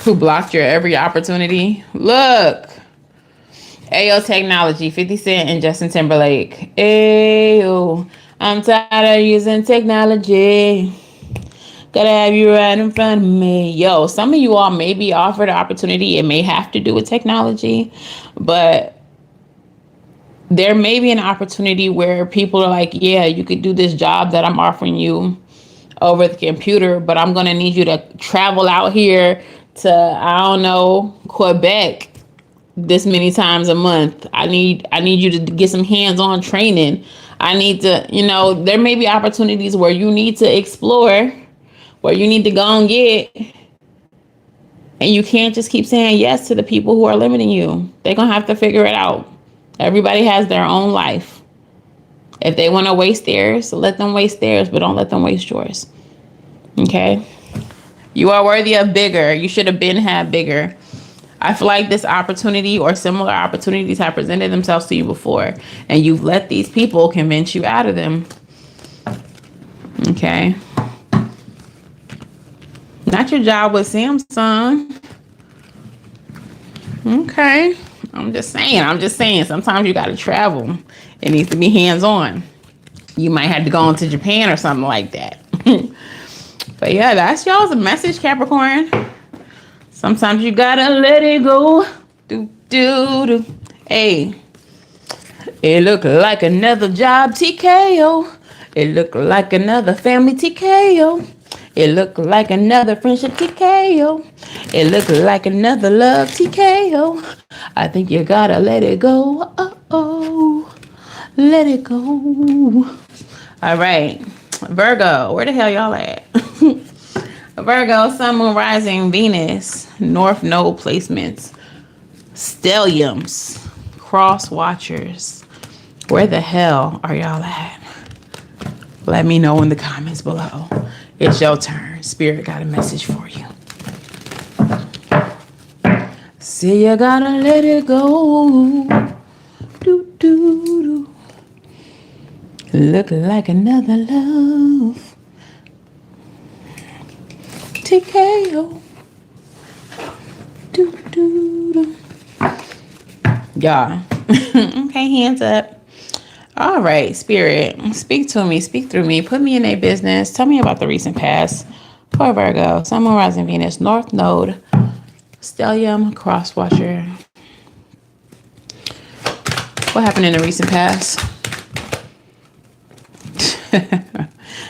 Who blocked your every opportunity? Look. Ayo Technology, 50 Cent and Justin Timberlake. Ayo, I'm tired of using technology. Gotta have you right in front of me. Yo, some of you all may be offered an opportunity. It may have to do with technology, but there may be an opportunity where people are like, yeah, you could do this job that I'm offering you over the computer, but I'm going to need you to travel out here to, I don't know, Quebec this many times a month. I need you to get some hands-on training. I need to, there may be opportunities where you need to explore, where you need to go and get, and you can't just keep saying yes to the people who are limiting you. They're going to have to figure it out. Everybody has their own life. If they want to waste theirs, let them waste theirs, but don't let them waste yours. Okay? You are worthy of bigger. You should have been had bigger. I feel like this opportunity or similar opportunities have presented themselves to you before, and you've let these people convince you out of them. Okay? Not your job with Samsung. Okay. I'm just saying. Sometimes you got to travel. It needs to be hands-on. You might have to go into Japan or something like that. But yeah, that's y'all's message, Capricorn. Sometimes you gotta let it go. Do. Hey, it look like another job, TKO. It look like another family, TKO. It look like another friendship, TKO. It look like another love, TKO. I think you gotta let it go. Oh, let it go. All right, Virgo, where the hell y'all at? Virgo, Sun, Moon, Rising, Venus, North Node placements, stelliums, cross watchers. Where the hell are y'all at? Let me know in the comments below. It's your turn. Spirit got a message for you. See, you gotta let it go. Do. Look like another love. TKO. Do. Yeah. Okay, hands up. All right, Spirit, speak to me, speak through me, put me in a business. Tell me about the recent past. For Virgo, Sun, Moon, Rising, Venus, North Node, stellium, cross watcher. What happened in the recent past?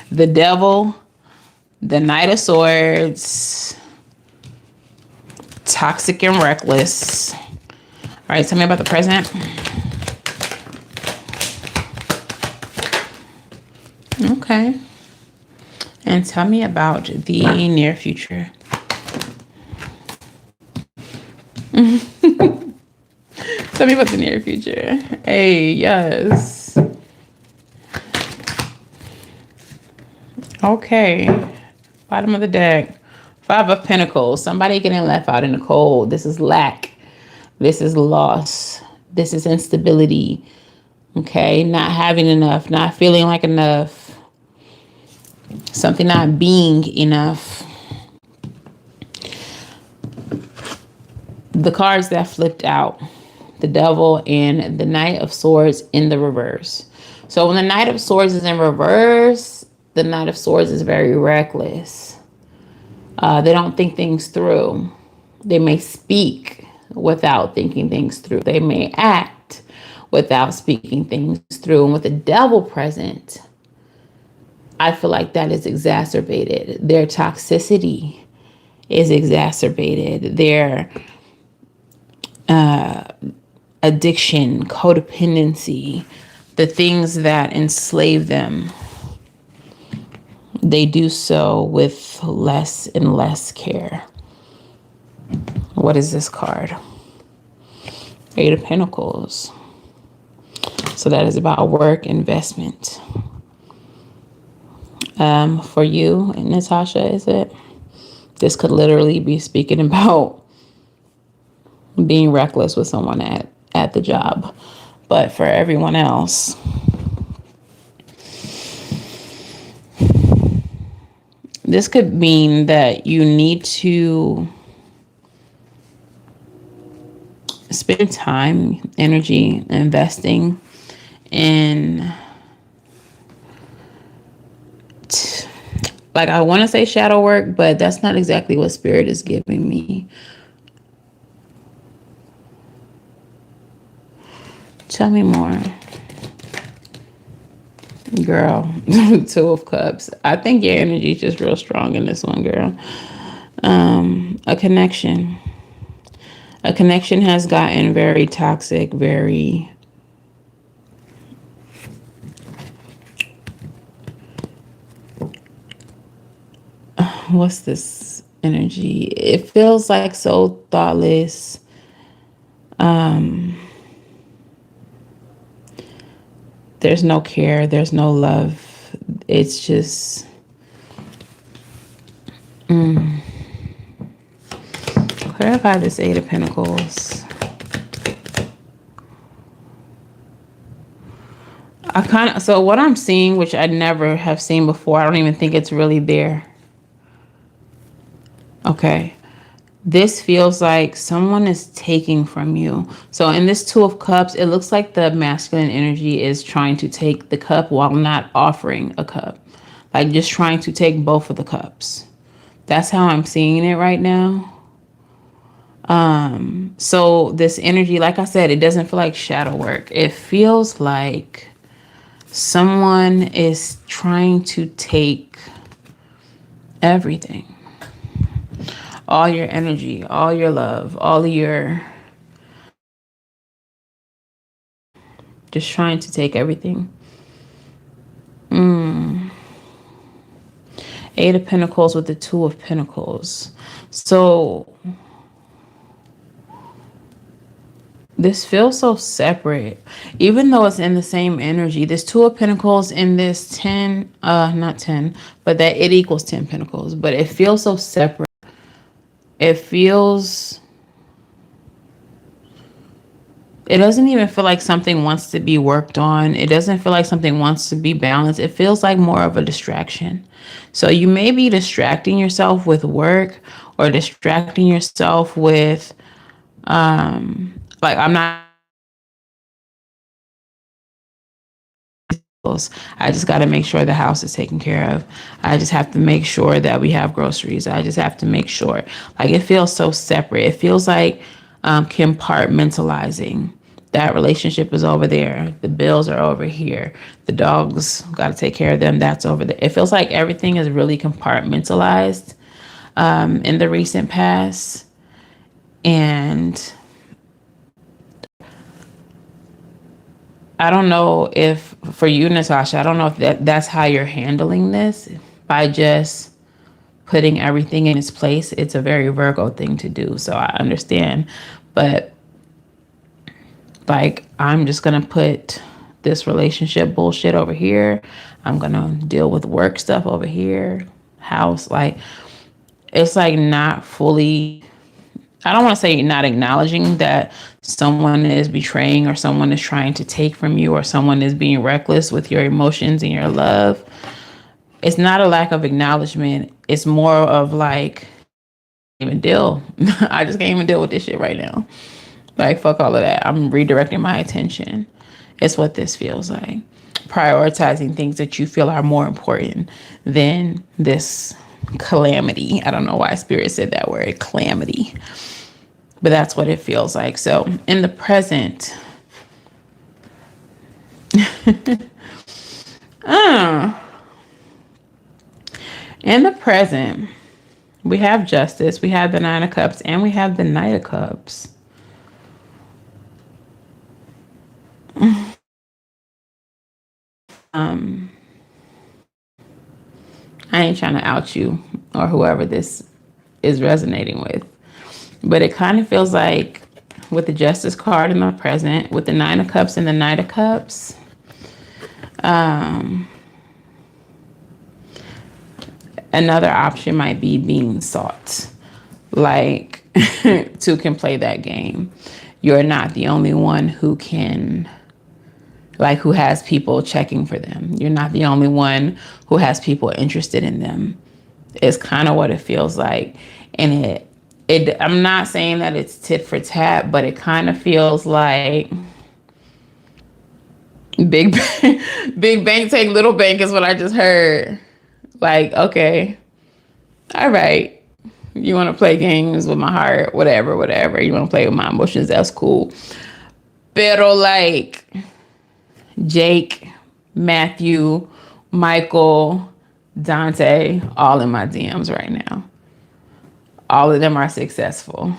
The Devil, the Knight of Swords, toxic and reckless. All right, tell me about the present. Okay. And tell me about the near future. Tell me about the near future. Hey, yes. Okay. Bottom of the deck. 5 of Pentacles. Somebody getting left out in the cold. This is lack. This is loss. This is instability. Okay. Not having enough. Not feeling like enough. Something not being enough. The cards that flipped out. The Devil and the Knight of Swords in the reverse. So when the Knight of Swords is in reverse, the Knight of Swords is very reckless. They don't think things through. They may speak without thinking things through. They may act without speaking things through. And with the Devil present, I feel like that is exacerbated. Their toxicity is exacerbated. Their addiction, codependency, the things that enslave them, they do so with less and less care. What is this card? 8 of Pentacles. So that is about work, investment. For you, Natasha, is it? This could literally be speaking about being reckless with someone at the job. But for everyone else, this could mean that you need to spend time, energy, investing in, like, I want to say shadow work, but that's not exactly what Spirit is giving me. Tell me more. Girl, Two of Cups. I think your energy is just real strong in this one, girl. A connection. A connection has gotten very toxic, very... What's this energy? It feels like so thoughtless. There's no care. There's no love. It's just... Clarify this Eight of Pentacles. So what I'm seeing, which I never have seen before, I don't even think it's really there. Okay. This feels like someone is taking from you. So in this Two of Cups, it looks like the masculine energy is trying to take the cup while not offering a cup. Like just trying to take both of the cups. That's how I'm seeing it right now. So this energy, like I said, it doesn't feel like shadow work. It feels like someone is trying to take everything. All your energy, all your love, all of your... Just trying to take everything. Eight of Pentacles with the Two of Pentacles. So this feels so separate, even though it's in the same energy. This Two of Pentacles in this 10, not 10, but that it equals 10 Pentacles. But it feels so separate. It feels... It doesn't even feel like something wants to be worked on. It doesn't feel like something wants to be balanced. It feels like more of a distraction. So you may be distracting yourself with work or distracting yourself with, like, I'm not... I just got to make sure the house is taken care of. I just have to make sure that we have groceries. I just have to make sure. Like, it feels so separate. It feels like compartmentalizing. That relationship is over there. The bills are over here. The dogs, got to take care of them. That's over there. It feels like everything is really compartmentalized in the recent past. And I don't know if, for you, Natasha, I don't know if that's how you're handling this, by just putting everything in its place. It's a very Virgo thing to do, so I understand. But, like, I'm just going to put this relationship bullshit over here. I'm going to deal with work stuff over here. House, like, it's like not fully... I don't want to say not acknowledging that someone is betraying or someone is trying to take from you or someone is being reckless with your emotions and your love. It's not a lack of acknowledgement. It's more of like, even deal. I just can't even deal with this shit right now. Like, fuck all of that. I'm redirecting my attention. It's what this feels like. Prioritizing things that you feel are more important than this calamity. I don't know why Spirit said that word, calamity. But that's what it feels like. So in the present, in the present, we have Justice, we have the Nine of Cups, and we have the Knight of Cups. I ain't trying to out you or whoever this is resonating with, but it kind of feels like with the Justice card in the present, with the Nine of Cups and the Knight of Cups. Another option might be being sought, like two can play that game. You're not the only one who can, like, who has people checking for them. You're not the only one who has people interested in them. It's kind of what it feels like. And I'm not saying that it's tit for tat, but it kind of feels like big bank take little bank is what I just heard. Like, okay, all right, you want to play games with my heart, whatever. You want to play with my emotions, that's cool. Pero like Jake, Matthew, Michael, Dante, all in my DMs right now. All of them are successful.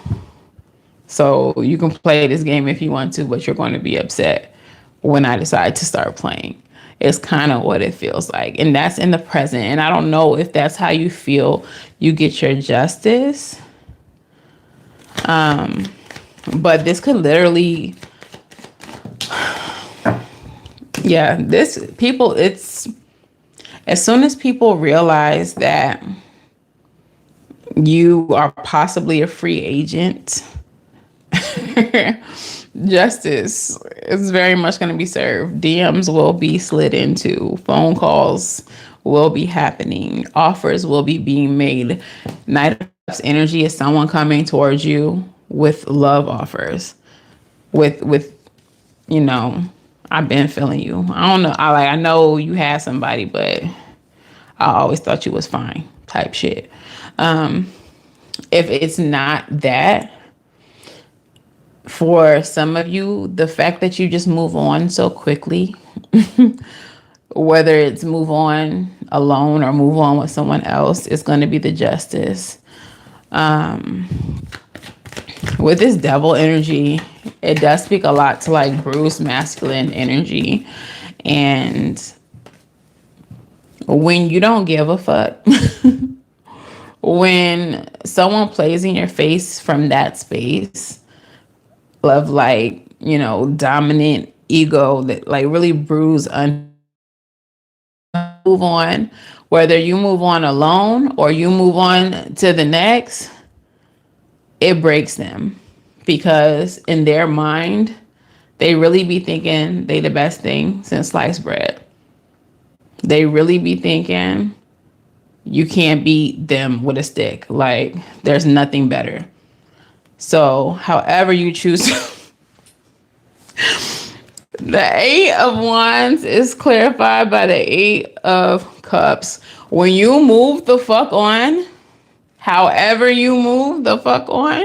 So you can play this game if you want to, but you're going to be upset when I decide to start playing. It's kind of what it feels like. And that's in the present. And I don't know if that's how you feel you get your justice. But this could literally, yeah, it's as soon as people realize that you are possibly a free agent, justice is very much going to be served. DMs will be slid into, phone calls will be happening, offers will be being made. Knight of Cups energy is someone coming towards you with love offers, with you know, I've been feeling you. I don't know, I know you had somebody, but I always thought you was fine type shit. If it's not that, for some of you, the fact that you just move on so quickly, whether it's move on alone or move on with someone else, is going to be the justice. With this devil energy, it does speak a lot to like bruised masculine energy. And when you don't give a fuck, when someone plays in your face from that space of like, you know, dominant ego that like really bruise move on, whether you move on alone or you move on to the next, it breaks them, because in their mind, they really be thinking they the best thing since sliced bread. They really be thinking you can't beat them with a stick. Like, there's nothing better. So however you choose, the 8 of Wands is clarified by the 8 of Cups. When you move the fuck on, however you move the fuck on,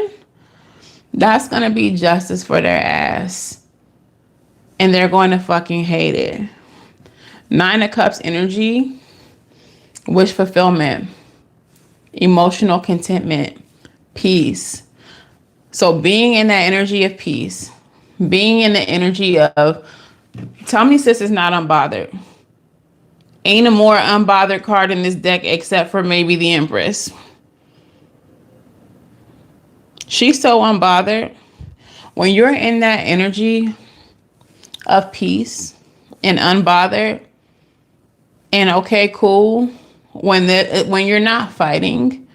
that's going to be justice for their ass. And they're going to fucking hate it. 9 of Cups energy, wish fulfillment, emotional contentment, peace. So being in that energy of peace, being in the energy of, tell me sis is not unbothered. Ain't a more unbothered card in this deck except for maybe the Empress. She's so unbothered. When you're in that energy of peace and unbothered and okay, cool, when you're not fighting,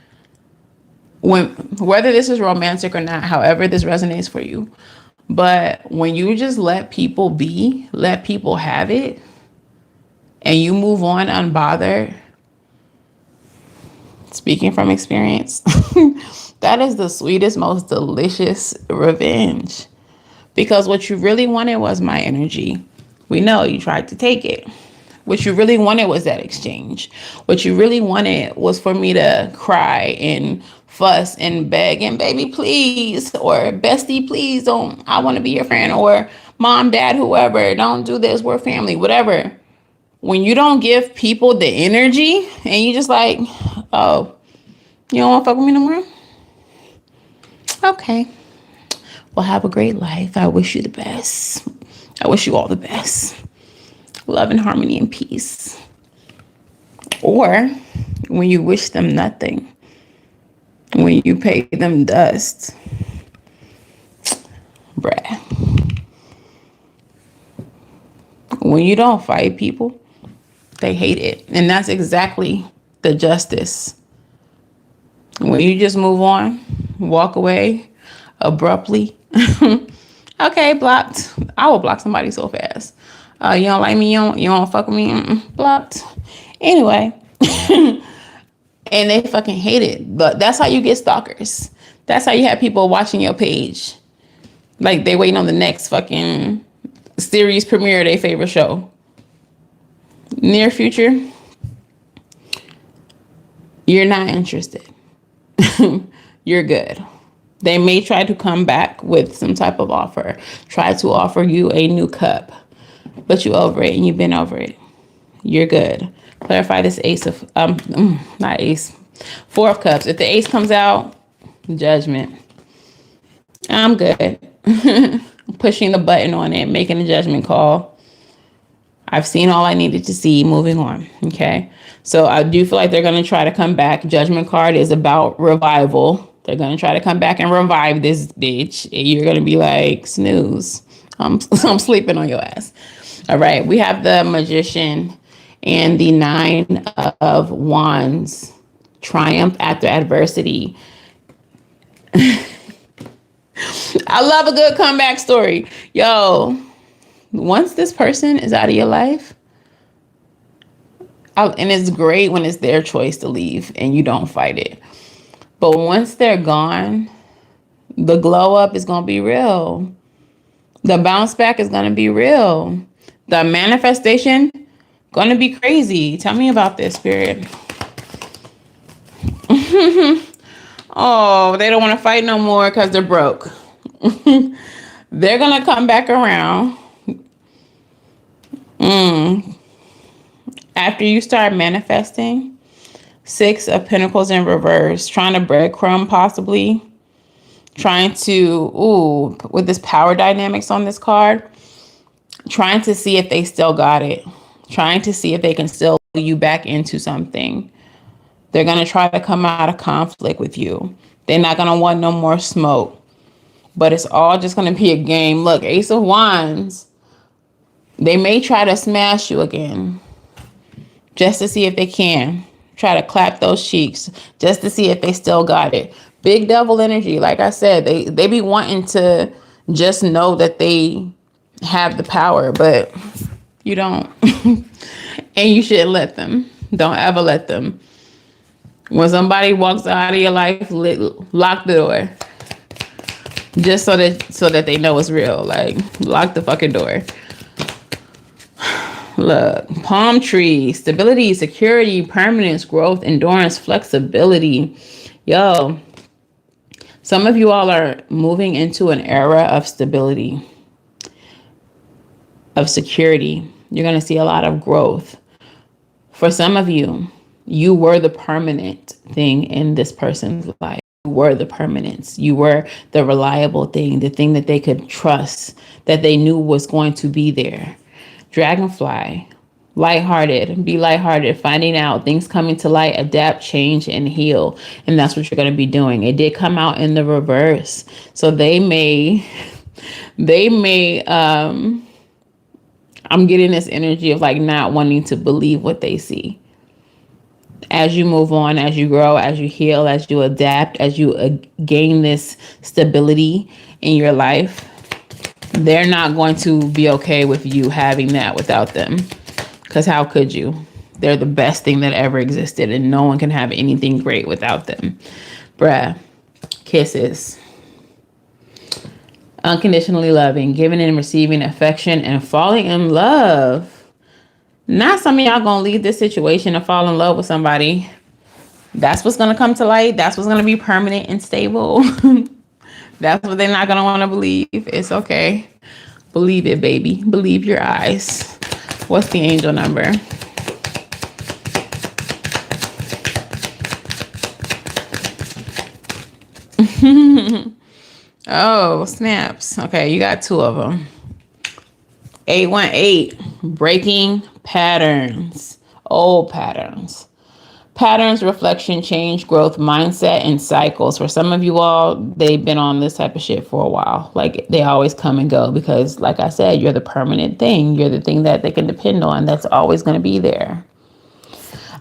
whether this is romantic or not, however this resonates for you, but when you just let people be, let people have it, and you move on unbothered, speaking from experience, that is the sweetest, most delicious revenge. Because what you really wanted was my energy. We know you tried to take it. What you really wanted was that exchange. What you really wanted was for me to cry and fuss and beg and baby, please, or bestie, please don't, I want to be your friend, or mom, dad, whoever, don't do this, we're family, whatever. When you don't give people the energy and you just like, oh, you don't want to fuck with me no more? Okay. Well, have a great life. I wish you the best. I wish you all the best. Love and harmony and peace. Or when you wish them nothing, when you pay them dust, Bruh. When you don't fight people, they hate it. And that's exactly the justice. When you just move on, walk away abruptly. Okay, blocked. I will block somebody so fast. You don't like me, you don't fuck with me, blocked. Anyway. And they fucking hate it. But that's how you get stalkers. That's how you have people watching your page. Like they waiting on the next fucking series premiere of their favorite show. Near future, you're not interested. You're good. They may try to come back with some type of offer. Try to offer you a new cup. But you over it and you've been over it. You're good. Clarify this ace of, not ace, 4 of cups. If the ace comes out, judgment. I'm good. Pushing the button on it, making a judgment call. I've seen all I needed to see, moving on. Okay. So I do feel like they're going to try to come back. Judgment card is about revival. They're going to try to come back and revive this bitch. And you're going to be like, snooze. I'm sleeping on your ass. All right. We have the Magician and the 9 of Wands. Triumph after adversity. I love a good comeback story. Yo, once this person is out of your life, and it's great when it's their choice to leave and you don't fight it. But once they're gone, the glow up is going to be real. The bounce back is going to be real. The manifestation going to be crazy. Tell me about this, Spirit. Oh, they don't want to fight no more because they're broke. They're going to come back around. After you start manifesting, 6 of Pentacles in reverse, trying to breadcrumb possibly. Trying to, with this power dynamics on this card, trying to see if they still got it. Trying to see if they can still pull you back into something. They're going to try to come out of conflict with you. They're not going to want no more smoke. But it's all just going to be a game. Look, Ace of Wands. They may try to smash you again. Just to see if they can. Try to clap those cheeks. Just to see if they still got it. Big devil energy. Like I said, they be wanting to just know that they have the power. But you don't. And you shouldn't let them. Don't ever let them. When somebody walks out of your life, lock the door. Just so that they know it's real. Like, lock the fucking door. Look, palm tree, stability, security, permanence, growth, endurance, flexibility. Yo, some of you all are moving into an era of stability, of security. You're going to see a lot of growth. For some of you, you were the permanent thing in this person's life. You were the permanence. You were the reliable thing, the thing that they could trust, that they knew was going to be there. Dragonfly, lighthearted, be lighthearted, finding out things coming to light, adapt, change, and heal. And that's what you're going to be doing. It did come out in the reverse. So they may, I'm getting this energy of like not wanting to believe what they see. As you move on, as you grow, as you heal, as you adapt, as you gain this stability in your life, they're not going to be okay with you having that without them. Because how could you? They're the best thing that ever existed, and no one can have anything great without them. Bruh. Kisses. Unconditionally loving, giving and receiving affection, and falling in love. Not some of y'all gonna leave this situation and fall in love with somebody. That's what's gonna come to light. That's what's gonna be permanent and stable. That's what they're not gonna want to believe. It's okay. Believe it, baby. Believe your eyes. What's the angel number? Oh, snaps. Okay, you got 2 of them. 818, breaking patterns, old patterns. Patterns, reflection, change, growth, mindset, and cycles. For some of you all, they've been on this type of shit for a while. Like they always come and go because, like I said, you're the permanent thing. You're the thing that they can depend on. That's always going to be there.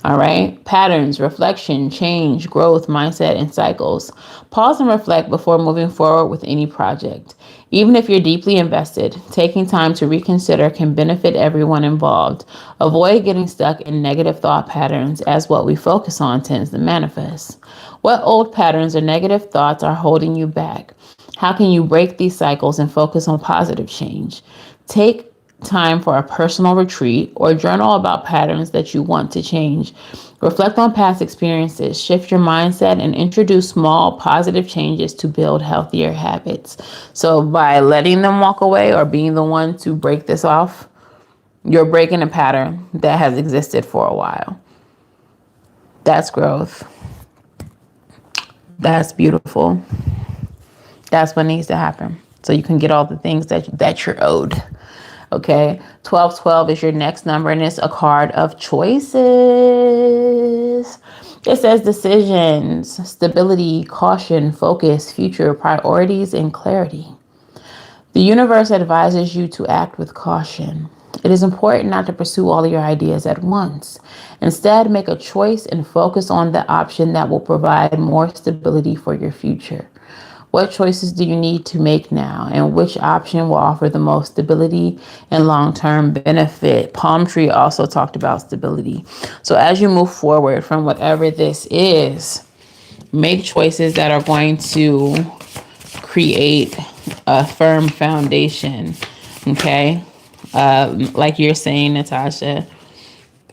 All right. Patterns, reflection, change, growth, mindset, and cycles. Pause and reflect before moving forward with any project. Even if you're deeply invested, taking time to reconsider can benefit everyone involved. Avoid getting stuck in negative thought patterns, as what we focus on tends to manifest. What old patterns or negative thoughts are holding you back? How can you break these cycles and focus on positive change? Take time for a personal retreat or journal about patterns that you want to change. Reflect on past experiences, shift your mindset, and introduce small positive changes to build healthier habits. So by letting them walk away or being the one to break this off, you're breaking a pattern that has existed for a while. That's growth. That's beautiful. That's what needs to happen. So you can get all the things that you're owed. Okay, 1212 is your next number, and it's a card of choices. It says decisions, stability, caution, focus, future, priorities, and clarity. The universe advises you to act with caution. It is important not to pursue all of your ideas at once. Instead, make a choice and focus on the option that will provide more stability for your future. What choices do you need to make now, and which option will offer the most stability and long-term benefit? Palm Tree also talked about stability. So as you move forward from whatever this is, make choices that are going to create a firm foundation. Okay. Like you're saying, Natasha,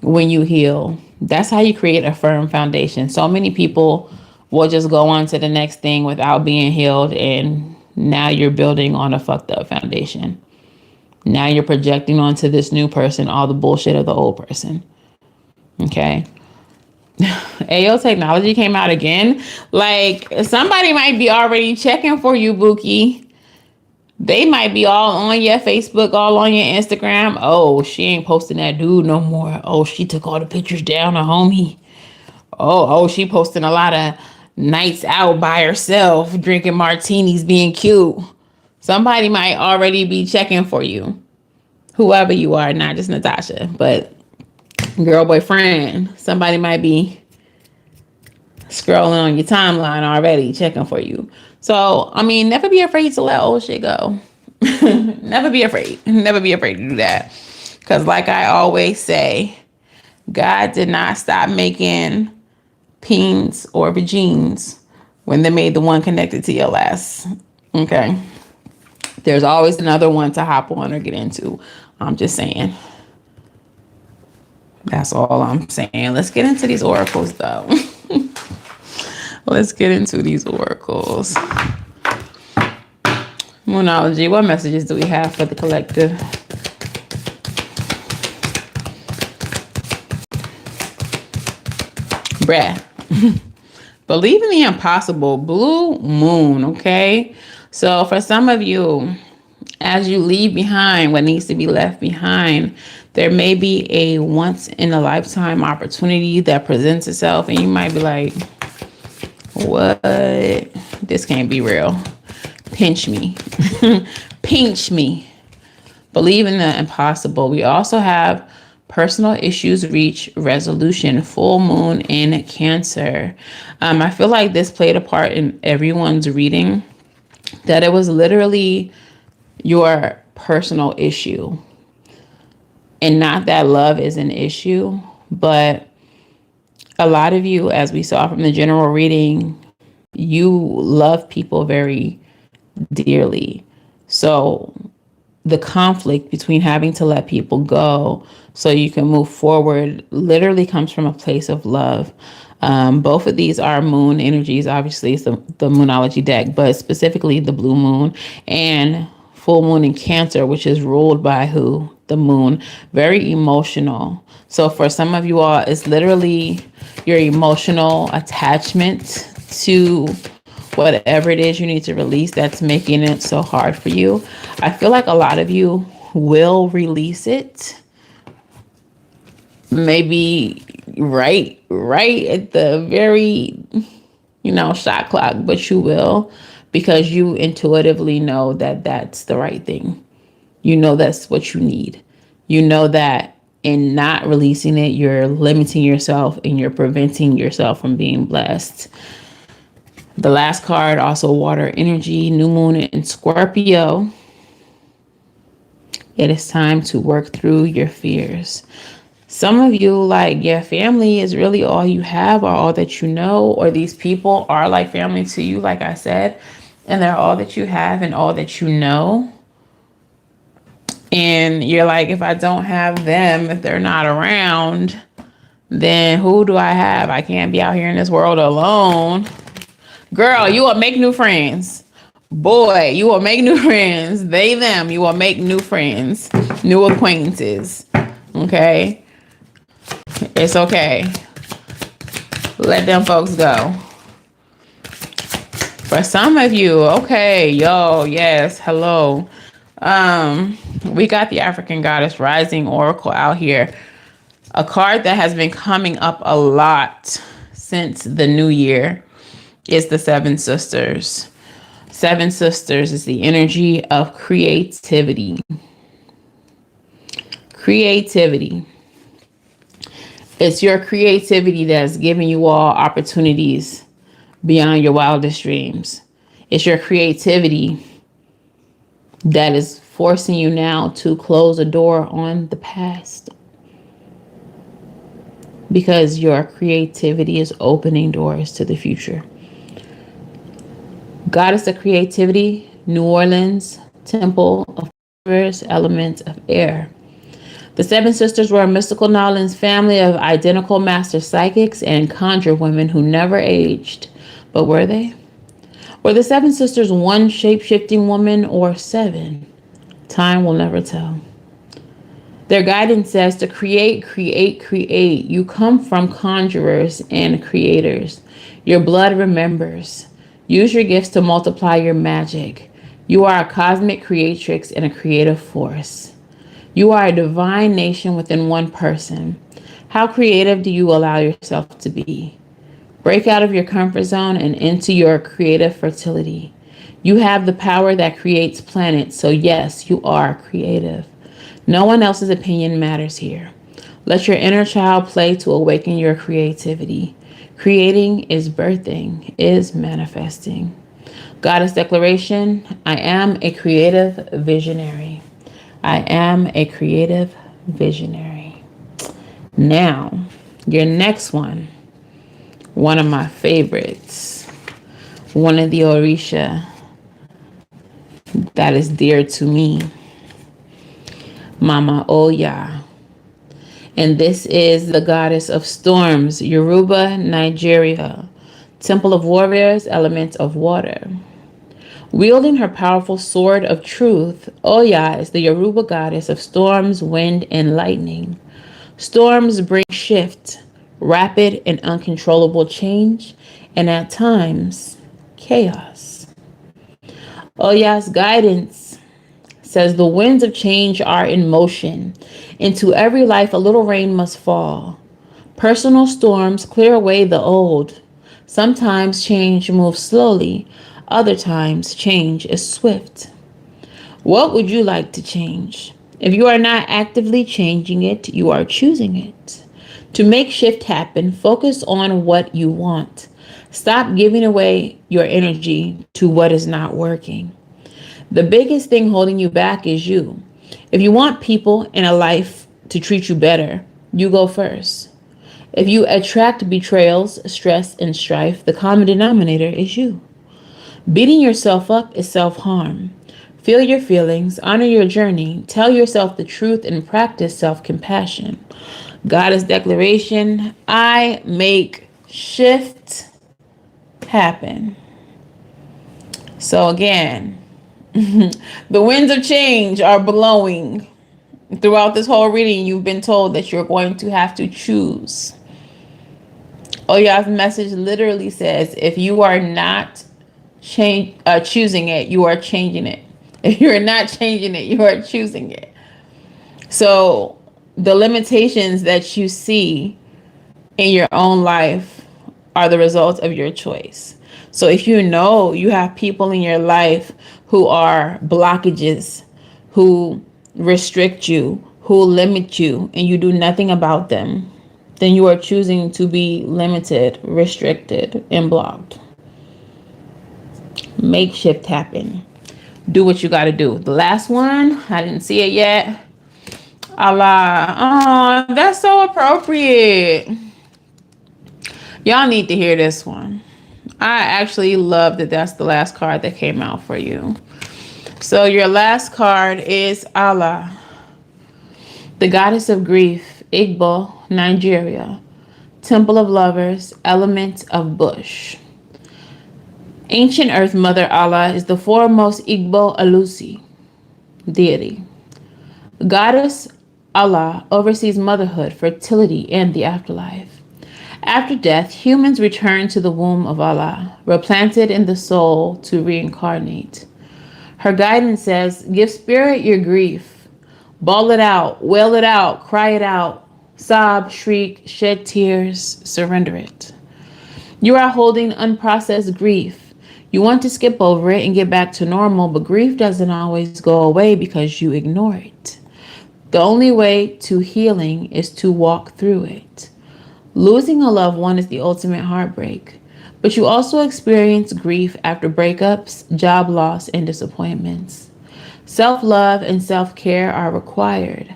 when you heal, that's how you create a firm foundation. So many people will just go on to the next thing without being healed, and now you're building on a fucked up foundation. Now you're projecting onto this new person all the bullshit of the old person. Okay. AO technology came out again. Like, somebody might be already checking for you, Buki. They might be all on your Facebook, all on your Instagram. Oh, she ain't posting that dude no more. Oh, she took all the pictures down, a homie. Oh, she posting a lot of nights out by herself, drinking martinis, being cute. Somebody might already be checking for you. Whoever you are, not just Natasha, but girl, boyfriend. Somebody might be scrolling on your timeline already, checking for you. So, I mean, never be afraid to let old shit go. Never be afraid. Never be afraid to do that. Because like I always say, God did not stop making peens or vagines when they made the one connected to your last. Okay. There's always another one to hop on or get into. I'm just saying. That's all I'm saying. Let's get into these oracles, though. Let's get into these oracles. Moonology, what messages do we have for the collective? Bruh. Believe in the impossible. Blue moon, okay? So for some of you, as you leave behind what needs to be left behind, there may be a once in a lifetime opportunity that presents itself, and you might be like, what? This can't be real. Pinch me. Pinch me. Believe in the impossible. We also have personal issues reach resolution. Full moon in Cancer. I feel like this played a part in everyone's reading, that it was literally your personal issue. And not that love is an issue, but a lot of you, as we saw from the general reading, you love people very dearly. So the conflict between having to let people go so you can move forward literally comes from a place of love. Both of these are moon energies. Obviously, it's the Moonology deck, but specifically the blue moon and full moon in Cancer, which is ruled by who? The moon. Very emotional. So for some of you all, it's literally your emotional attachment to whatever it is you need to release that's making it so hard for you. I feel like a lot of you will release it. Maybe right at the very, shot clock, but you will, because you intuitively know that that's the right thing. You know that's what you need. You know that in not releasing it, you're limiting yourself and you're preventing yourself from being blessed. The last card, also water energy, new moon in Scorpio. It is time to work through your fears. Some of you, like, your family is really all you have, or all that you know, or these people are like family to you, like I said, and they're all that you have and all that you know. And you're like, if I don't have them, if they're not around, then who do I have? I can't be out here in this world alone. Girl, you will make new friends. Boy, you will make new friends. They, them, you will make new friends, new acquaintances. Okay? It's okay. Let them folks go. For some of you, okay, yo, yes, hello. We got the African Goddess Rising Oracle out here. A card that has been coming up a lot since the new year is the Seven Sisters. Seven Sisters is the energy of creativity. Creativity. It's your creativity that's giving you all opportunities beyond your wildest dreams. It's your creativity that is forcing you now to close a door on the past, because your creativity is opening doors to the future. Goddess of Creativity, New Orleans, Temple of Rivers, Element of Air. The Seven Sisters were a mystical New Orleans family of identical master psychics and conjure women who never aged. But were they? Were the Seven Sisters one shape-shifting woman or seven? Time will never tell. Their guidance says to create, create, create. You come from conjurers and creators. Your blood remembers. Use your gifts to multiply your magic. You are a cosmic creatrix and a creative force. You are a divine nation within one person. How creative do you allow yourself to be? Break out of your comfort zone and into your creative fertility. You have the power that creates planets, so yes, you are creative. No one else's opinion matters here. Let your inner child play to awaken your creativity. Creating is birthing, is manifesting. Goddess declaration, I am a creative visionary. I am a creative visionary. Now, your next one of my favorites, one of the Orisha that is dear to me, Mama Oya. And this is the goddess of storms, Yoruba, Nigeria. Temple of Warriors, element of water. Wielding her powerful sword of truth, Oya is the Yoruba goddess of storms, wind, and lightning. Storms bring shift, rapid and uncontrollable change, and at times, chaos. Oya's guidance says the winds of change are in motion. Into every life a little rain must fall. Personal storms clear away the old. Sometimes change moves slowly. Other times change is swift. What would you like to change? If you are not actively changing it, you are choosing it. To make shift happen, focus on what you want. Stop giving away your energy to what is not working. The biggest thing holding you back is you. If you want people in a life to treat you better, you go first. If you attract betrayals, stress, and strife, the common denominator is you. Beating yourself up is self-harm. Feel your feelings, honor your journey, tell yourself the truth, and practice self-compassion. Goddess declaration, I make shift happen. So again, the winds of change are blowing. Throughout this whole reading, you've been told that you're going to have to choose. Oya's message literally says, if you are not choosing it, you are changing it. If you're not changing it, you are choosing it. So the limitations that you see in your own life are the result of your choice. So if you know you have people in your life who are blockages, who restrict you, who limit you, and you do nothing about them, then you are choosing to be limited, restricted, and blocked. Make shift happen. Do what you got to do. The last one, I didn't see it yet. Allah. Oh, that's so appropriate. Y'all need to hear this one. I actually love that that's the last card that came out for you. So your last card is Allah, the goddess of grief, Igbo, Nigeria, temple of lovers, element of bush. Ancient Earth Mother Allah is the foremost Igbo Alusi deity. Goddess Allah oversees motherhood, fertility, and the afterlife. After death, humans return to the womb of Allah, replanted in the soul to reincarnate. Her guidance says, give spirit your grief. Bawl it out, wail it out, cry it out, sob, shriek, shed tears, surrender it. You are holding unprocessed grief. You want to skip over it and get back to normal, but grief doesn't always go away because you ignore it. The only way to healing is to walk through it. Losing a loved one is the ultimate heartbreak, but you also experience grief after breakups, job loss, and disappointments. Self-love and self-care are required.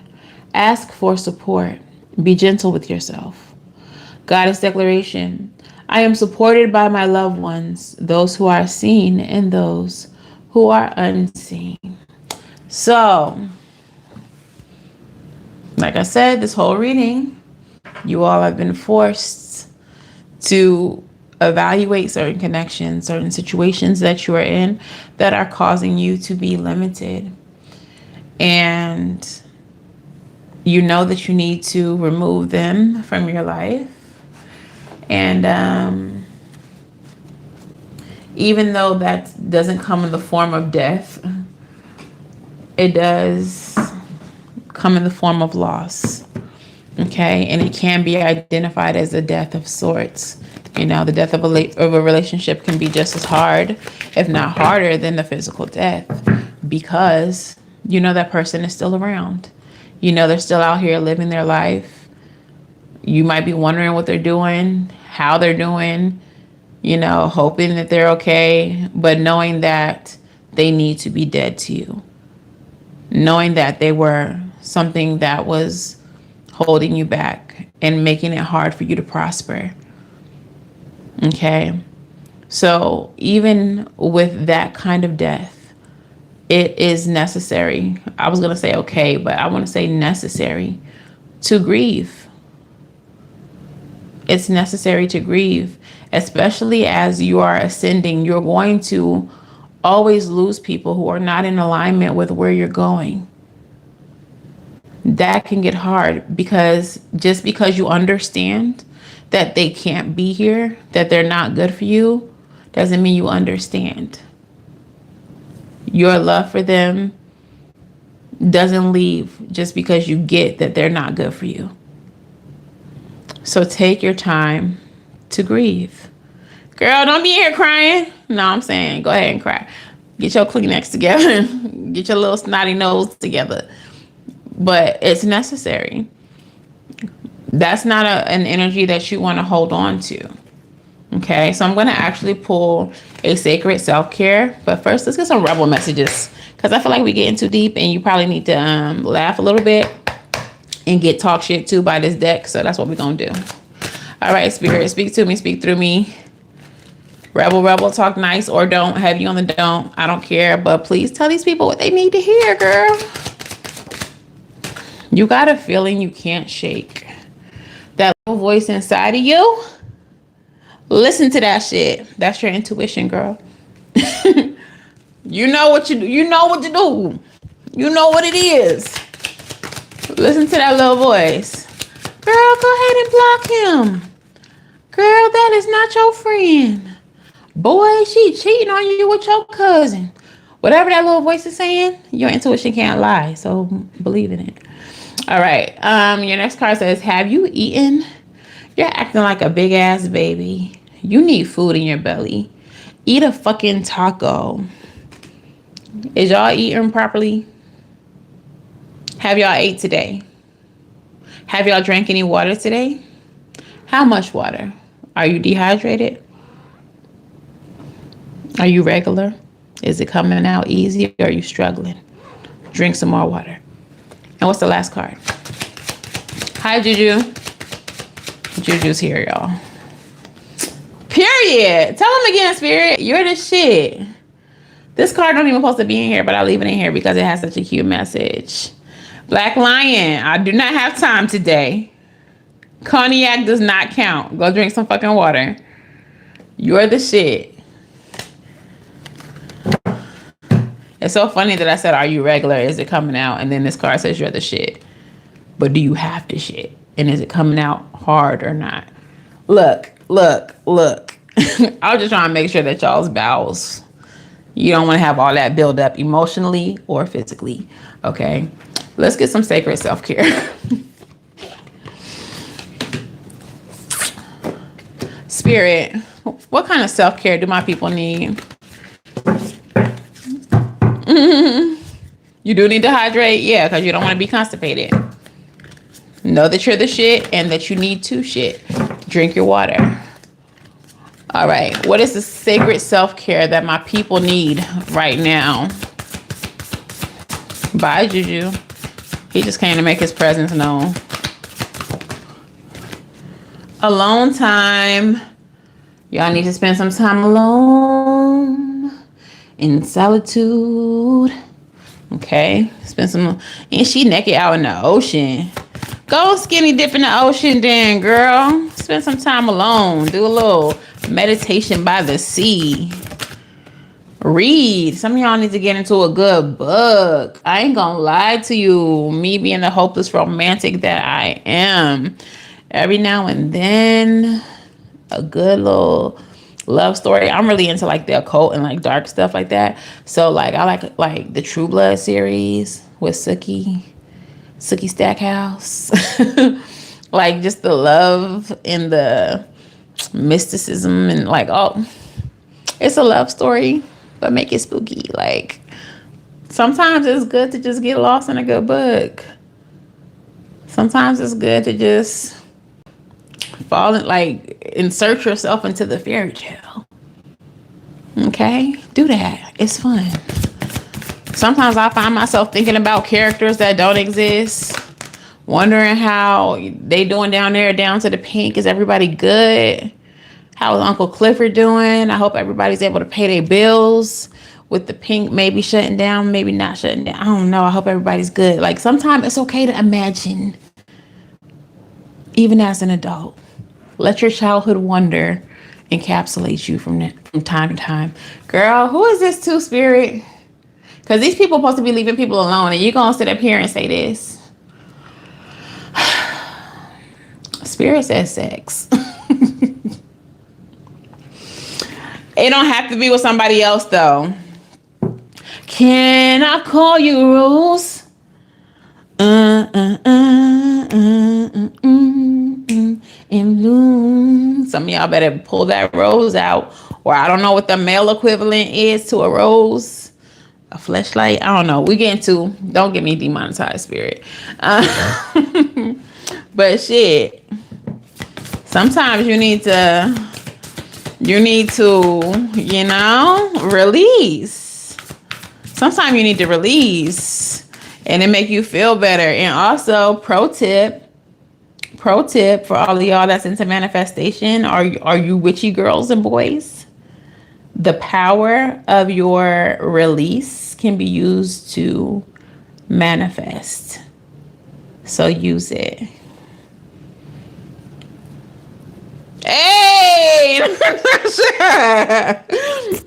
Ask for support. Be gentle with yourself. Goddess declaration. I am supported by my loved ones, those who are seen and those who are unseen. So, like I said, this whole reading, you all have been forced to evaluate certain connections, certain situations that you are in that are causing you to be limited. And you know that you need to remove them from your life. And even though that doesn't come in the form of death, it does come in the form of loss. Okay, and it can be identified as a death of sorts. You know, the death of a relationship can be just as hard, if not harder, than the physical death, because you know that person is still around. You know they're still out here living their life. You might be wondering what they're doing, how they're doing, you know, hoping that they're okay, but knowing that they need to be dead to you. Knowing that they were something that was holding you back and making it hard for you to prosper. Okay. So even with that kind of death, it is necessary. I was going to say okay, but I want to say necessary to grieve. It's necessary to grieve, especially as you are ascending. You're going to always lose people who are not in alignment with where you're going. That can get hard because just because you understand that they can't be here, that they're not good for you, doesn't mean you understand. Your love for them doesn't leave just because you get that they're not good for you. So take your time to grieve. Girl, don't be here crying. No, I'm saying go ahead and cry. Get your Kleenex together. Get your little snotty nose together. But it's necessary. That's not an energy that you want to hold on to. Okay, so I'm going to actually pull a sacred self-care. But first, let's get some rebel messages. Because I feel like we're getting too deep and you probably need to laugh a little bit and get talk shit too by this deck. So that's what we're going to do. All right, Spirit, speak to me, speak through me. Rebel, talk nice or don't. Have you on the don't. I don't care. But please tell these people what they need to hear, girl. You got a feeling you can't shake. That little voice inside of you, listen to that shit. That's your intuition, girl. You know what you do. You know what to do. You know what it is. Listen to that little voice. Girl, go ahead and block him. Girl, that is not your friend. Boy, she cheating on you with your cousin. Whatever that little voice is saying, your intuition can't lie. So believe in it. All right. Your next card says, have you eaten You're acting like a big ass baby. You need food in your belly. Eat a fucking taco. Is y'all eating properly? Have y'all ate today? Have y'all drank any water today? How much water? Are you dehydrated? Are you regular? Is it coming out easy or are you struggling? Drink some more water. And what's the last card? Hi, Juju. Juju's here, y'all. Period. Tell them again, Spirit. You're the shit. This card don't even supposed to be in here, but I'll leave it in here because it has such a cute message. Black Lion, I do not have time today. Cognac does not count. Go drink some fucking water. You're the shit. It's so funny that I said, are you regular? Is it coming out? And then this card says you're the shit. But do you have the shit? And is it coming out hard or not? Look. I was just trying to make sure that y'all's bowels, you don't want to have all that build up emotionally or physically. Okay. Let's get some sacred self-care. Spirit, what kind of self-care do my people need? You do need to hydrate? Yeah, because you don't want to be constipated. Know that you're the shit and that you need to shit. Drink your water. All right. What is the sacred self-care that my people need right now? Bye, Juju. He just came to make his presence known. Alone time. Y'all need to spend some time alone in solitude. Okay. Spend some. And she naked out in the ocean. Go skinny dip in the ocean then, girl. Spend some time alone. Do a little meditation by the sea. Read. Some of y'all need to get into a good book. I ain't gonna lie to you. Me being the hopeless romantic that I am. Every now and then, a good little love story. I'm really into like the occult and like dark stuff like that. So like I like the True Blood series with Sookie Stackhouse. Like just the love and the mysticism and like, oh, it's a love story, but make it spooky. Like sometimes it's good to just get lost in a good book. Sometimes it's good to just fall in, like, insert yourself into the fairy tale. Okay? Do that. It's fun. Sometimes I find myself thinking about characters that don't exist, wondering how they doing down there, down to the pink. Is everybody good? How is Uncle Clifford doing? I hope everybody's able to pay their bills with the pink maybe shutting down, maybe not shutting down. I don't know. I hope everybody's good. Like sometimes it's okay to imagine, even as an adult. Let your childhood wonder encapsulate you from time to time. Girl, who is this to, Spirit? Because these people are supposed to be leaving people alone, and you're going to sit up here and say this. Spirit says sex. It don't have to be with somebody else, though. Can I call you Rose? In bloom. Some of y'all better pull that rose out, or I don't know what the male equivalent is to a rose, a fleshlight. I don't know. We get into, don't get me demonetized, Spirit. But shit, sometimes you need to, you know, release. Sometimes you need to release, and it make you feel better. And also, pro tip for all of y'all that's into manifestation, are you witchy girls and boys? The power of your release can be used to manifest. So use it. Hey!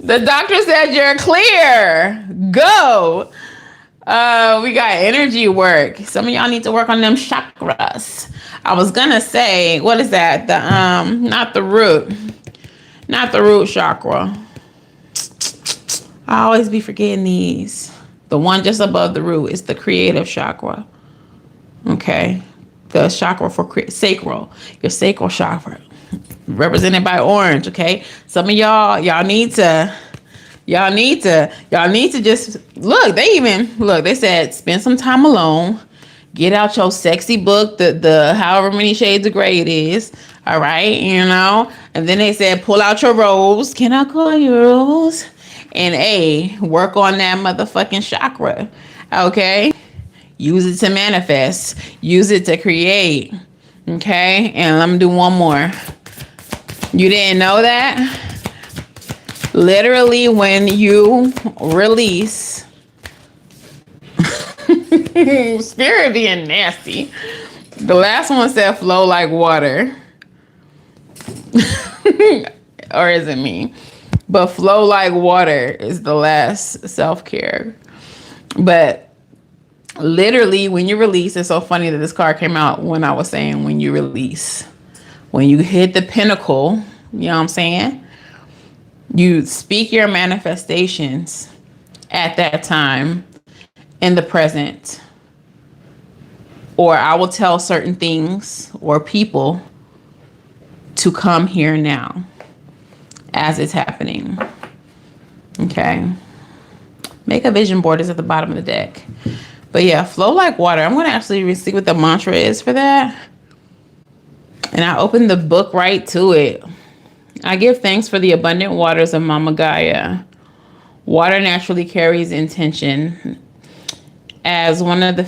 The doctor said you're clear. Go. We got energy work. Some of y'all need to work on them chakras. I was gonna say, what is that? The not the root chakra. I always be forgetting these. The one just above the root is the creative chakra. Okay. The chakra for sacral, your sacral chakra, represented by orange. Okay, some of y'all need to just look. They said spend some time alone. Get out your sexy book, the however many shades of gray it is. All right, And then they said pull out your rose. Can I call you rose? And work on that motherfucking chakra. Okay. Use it to manifest. Use it to create. Okay? And let me do one more. You didn't know that? Literally, when you release, spirit being nasty. The last one said flow like water. Or is it me? But flow like water is the last self-care. But literally, when you release, it's so funny that this card came out when I was saying when you release. When you hit the pinnacle, you know what I'm saying? You speak your manifestations at that time in the present. Or I will tell certain things or people to come here now as it's happening. Okay. Make a vision board is at the bottom of the deck. But yeah, flow like water. I'm going to actually see what the mantra is for that. And I opened the book right to it. I give thanks for the abundant waters of Mama Gaia. Water naturally carries intention. As one of the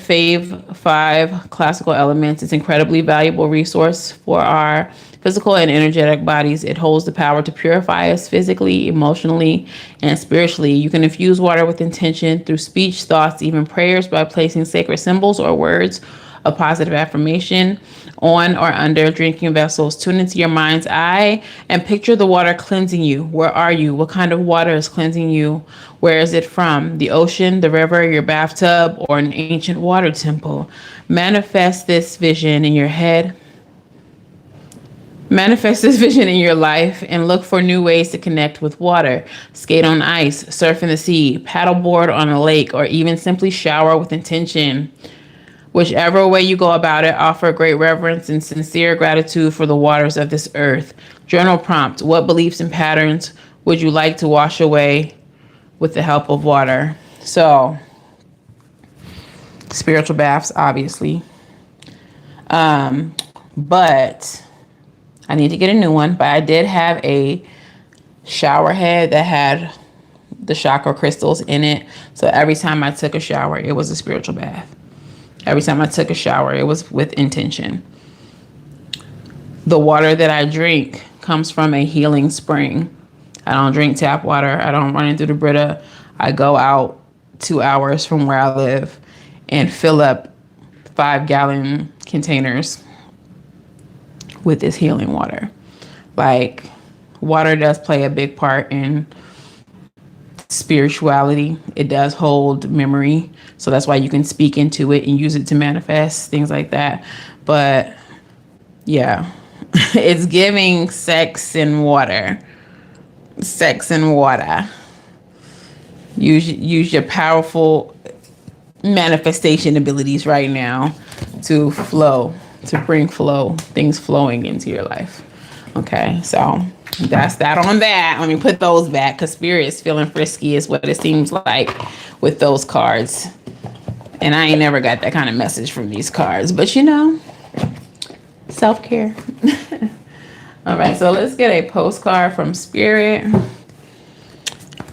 five classical elements, it's an incredibly valuable resource for our physical and energetic bodies. It holds the power to purify us physically, emotionally, and spiritually. You can infuse water with intention through speech, thoughts, even prayers by placing sacred symbols or words of positive affirmation on or under drinking vessels. Tune into your mind's eye and picture the water cleansing you. Where are you? What kind of water is cleansing you? Where is it from? The ocean, the river, your bathtub, or an ancient water temple? Manifest this vision in your head. Manifest this vision in your life and look for new ways to connect with water. Skate on ice, surf in the sea, paddleboard on a lake, or even simply shower with intention. Whichever way you go about it, offer great reverence and sincere gratitude for the waters of this earth. Journal prompt: what beliefs and patterns would you like to wash away with the help of water? So, spiritual baths, obviously. But I need to get a new one. But I did have a shower head that had the chakra crystals in it. So every time I took a shower, it was a spiritual bath. Every time I took a shower, it was with intention. The water that I drink comes from a healing spring. I don't drink tap water. I don't run into the Brita. I go out 2 hours from where I live and fill up 5-gallon containers with this healing water. Like, water does play a big part in spirituality. It does hold memory, so that's why you can speak into it and use it to manifest things like that. But yeah, it's giving sex and water. Use your powerful manifestation abilities right now to bring things flowing into your life. Okay, so that's that on that. Let me put those back because spirit is feeling frisky is what it seems like with those cards. And I ain't never got that kind of message from these cards. But self-care. All right, so let's get a postcard from spirit.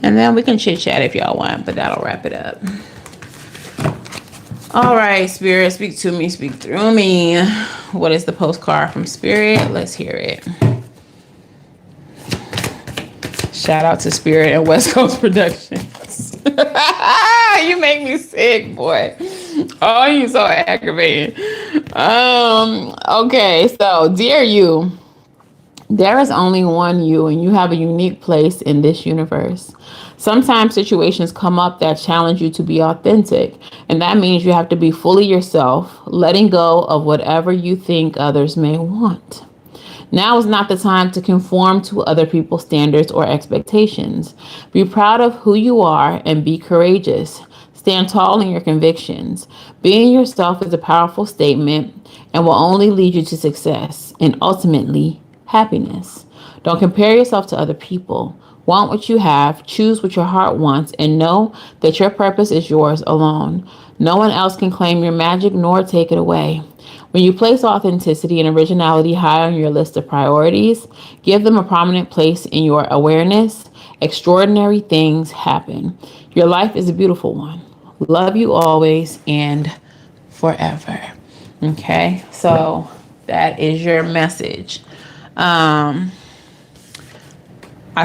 And then we can chit-chat if y'all want, but that'll wrap it up. All right, spirit, speak to me, speak through me. What is the postcard from spirit? Let's hear it. Shout out to Spirit and West Coast Productions. You make me sick, boy. Oh, you so aggravating. Okay, so dear you, there is only one you, and you have a unique place in this universe. Sometimes situations come up that challenge you to be authentic, and that means you have to be fully yourself, letting go of whatever you think others may want. Now is not the time to conform to other people's standards or expectations. Be proud of who you are and be courageous. Stand tall in your convictions. Being yourself is a powerful statement and will only lead you to success and ultimately happiness. Don't compare yourself to other people. Want what you have, choose what your heart wants, and know that your purpose is yours alone. No one else can claim your magic nor take it away. When you place authenticity and originality high on your list of priorities, give them a prominent place in your awareness, extraordinary things happen. Your life is a beautiful one. Love you always and forever. Okay, so that is your message. I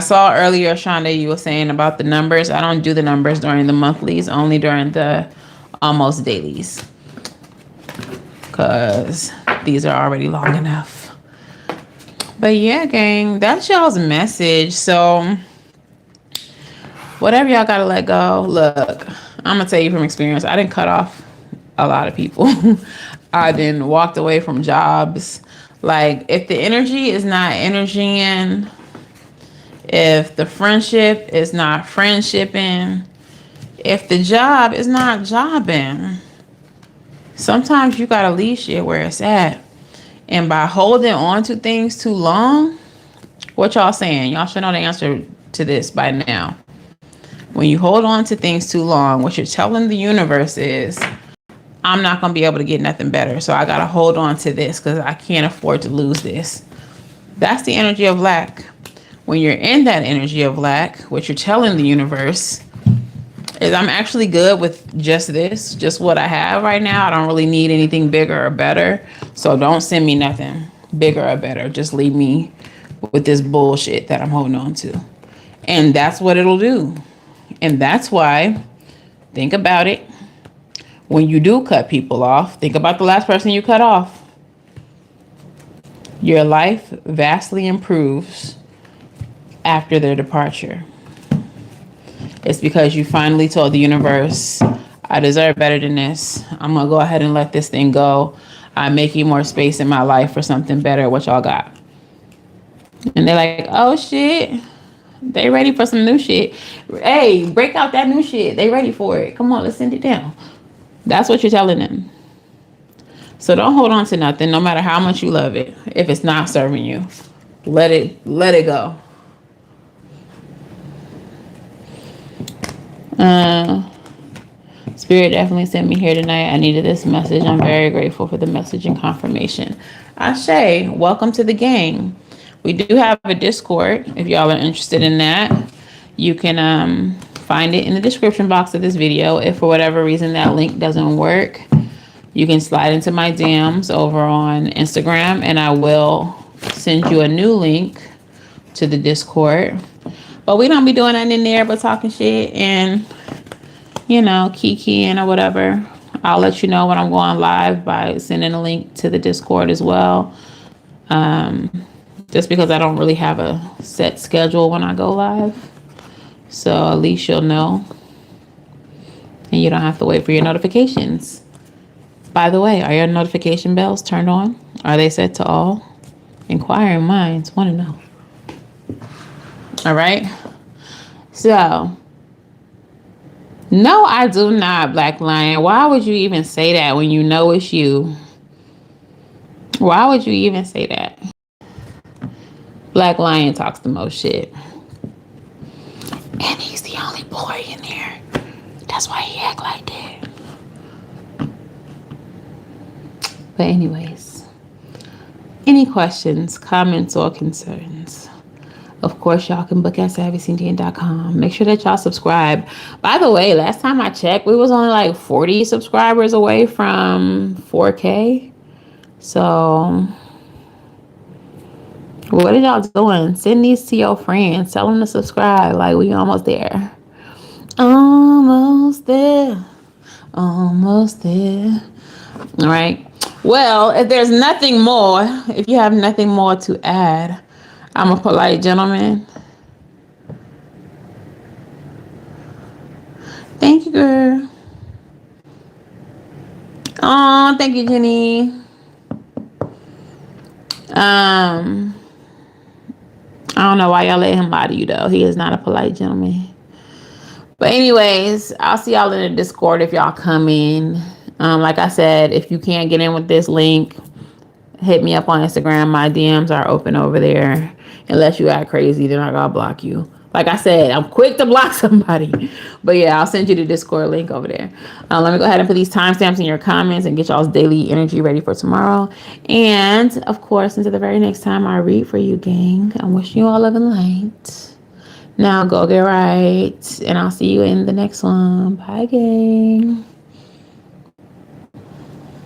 saw earlier, Shonda, you were saying about the numbers. I don't do the numbers during the monthlies, only during the almost dailies, because these are already long enough. But yeah, gang, that's y'all's message. So whatever y'all gotta let go. Look, I'm gonna tell you from experience, I didn't cut off a lot of people. I didn't walked away from jobs. Like, if the energy is not energying, if the friendship is not friendshipping, if the job is not jobbing, sometimes you gotta leave shit where it's at. And by holding on to things too long, what y'all saying? Y'all should know the answer to this by now. When you hold on to things too long, what you're telling the universe is, I'm not going to be able to get nothing better. So I got to hold on to this because I can't afford to lose this. That's the energy of lack. When you're in that energy of lack, what you're telling the universe is, I'm actually good with just this, just what I have right now. I don't really need anything bigger or better. So don't send me nothing bigger or better. Just leave me with this bullshit that I'm holding on to. And that's what it'll do. And that's why, think about it. When you do cut people off, think about the last person you cut off. Your life vastly improves after their departure. It's because you finally told the universe, I deserve better than this. I'm going to go ahead and let this thing go. I'm making more space in my life for something better. What y'all got? And they're like, oh shit. They ready for some new shit. Hey, break out that new shit. They ready for it. Come on, let's send it down. That's what you're telling them. So don't hold on to nothing, no matter how much you love it. If it's not serving you, let it go. Spirit definitely sent me here tonight. I needed this message. I'm very grateful for the message and confirmation. Ashe, welcome to the gang. We do have a Discord. If y'all are interested in that, you can find it in the description box of this video. If for whatever reason that link doesn't work, you can slide into my DMs over on Instagram and I will send you a new link to the Discord. But we don't be doing nothing in there but talking shit and, you know, kikiing or whatever. I'll let you know when I'm going live by sending a link to the Discord as well. Just because I don't really have a set schedule when I go live. So at least you'll know. And you don't have to wait for your notifications. By the way, are your notification bells turned on? Are they set to all? Inquiring minds want to know. All right. So, no, I do not, Black Lion. Why would you even say that when you know it's you? Why would you even say that? Black Lion talks the most shit. And he's the only boy in there. That's why he act like that. But anyways, any questions, comments, or concerns? Of course, y'all can book at SavyCynthia.com. Make sure that y'all subscribe. By the way, last time I checked, we was only like 40 subscribers away from 4K. So, what are y'all doing? Send these to your friends. Tell them to subscribe. Like, we almost there. Almost there. Almost there. All right. Well, if there's nothing more, if you have nothing more to add, I'm a polite gentleman. Thank you, girl. Oh, thank you, Jenny. I don't know why y'all let him lie to you, though. He is not a polite gentleman. But anyways, I'll see y'all in the Discord if y'all come in. Like I said, if you can't get in with this link, hit me up on Instagram. My DMs are open over there. Unless you act crazy, then I gotta block you. Like I said, I'm quick to block somebody. But yeah, I'll send you the Discord link over there. Let me go ahead and put these timestamps in your comments and get y'all's daily energy ready for tomorrow. And of course, until the very next time I read for you, gang, I'm wishing you all love and light. Now go get right. And I'll see you in the next one. Bye, gang.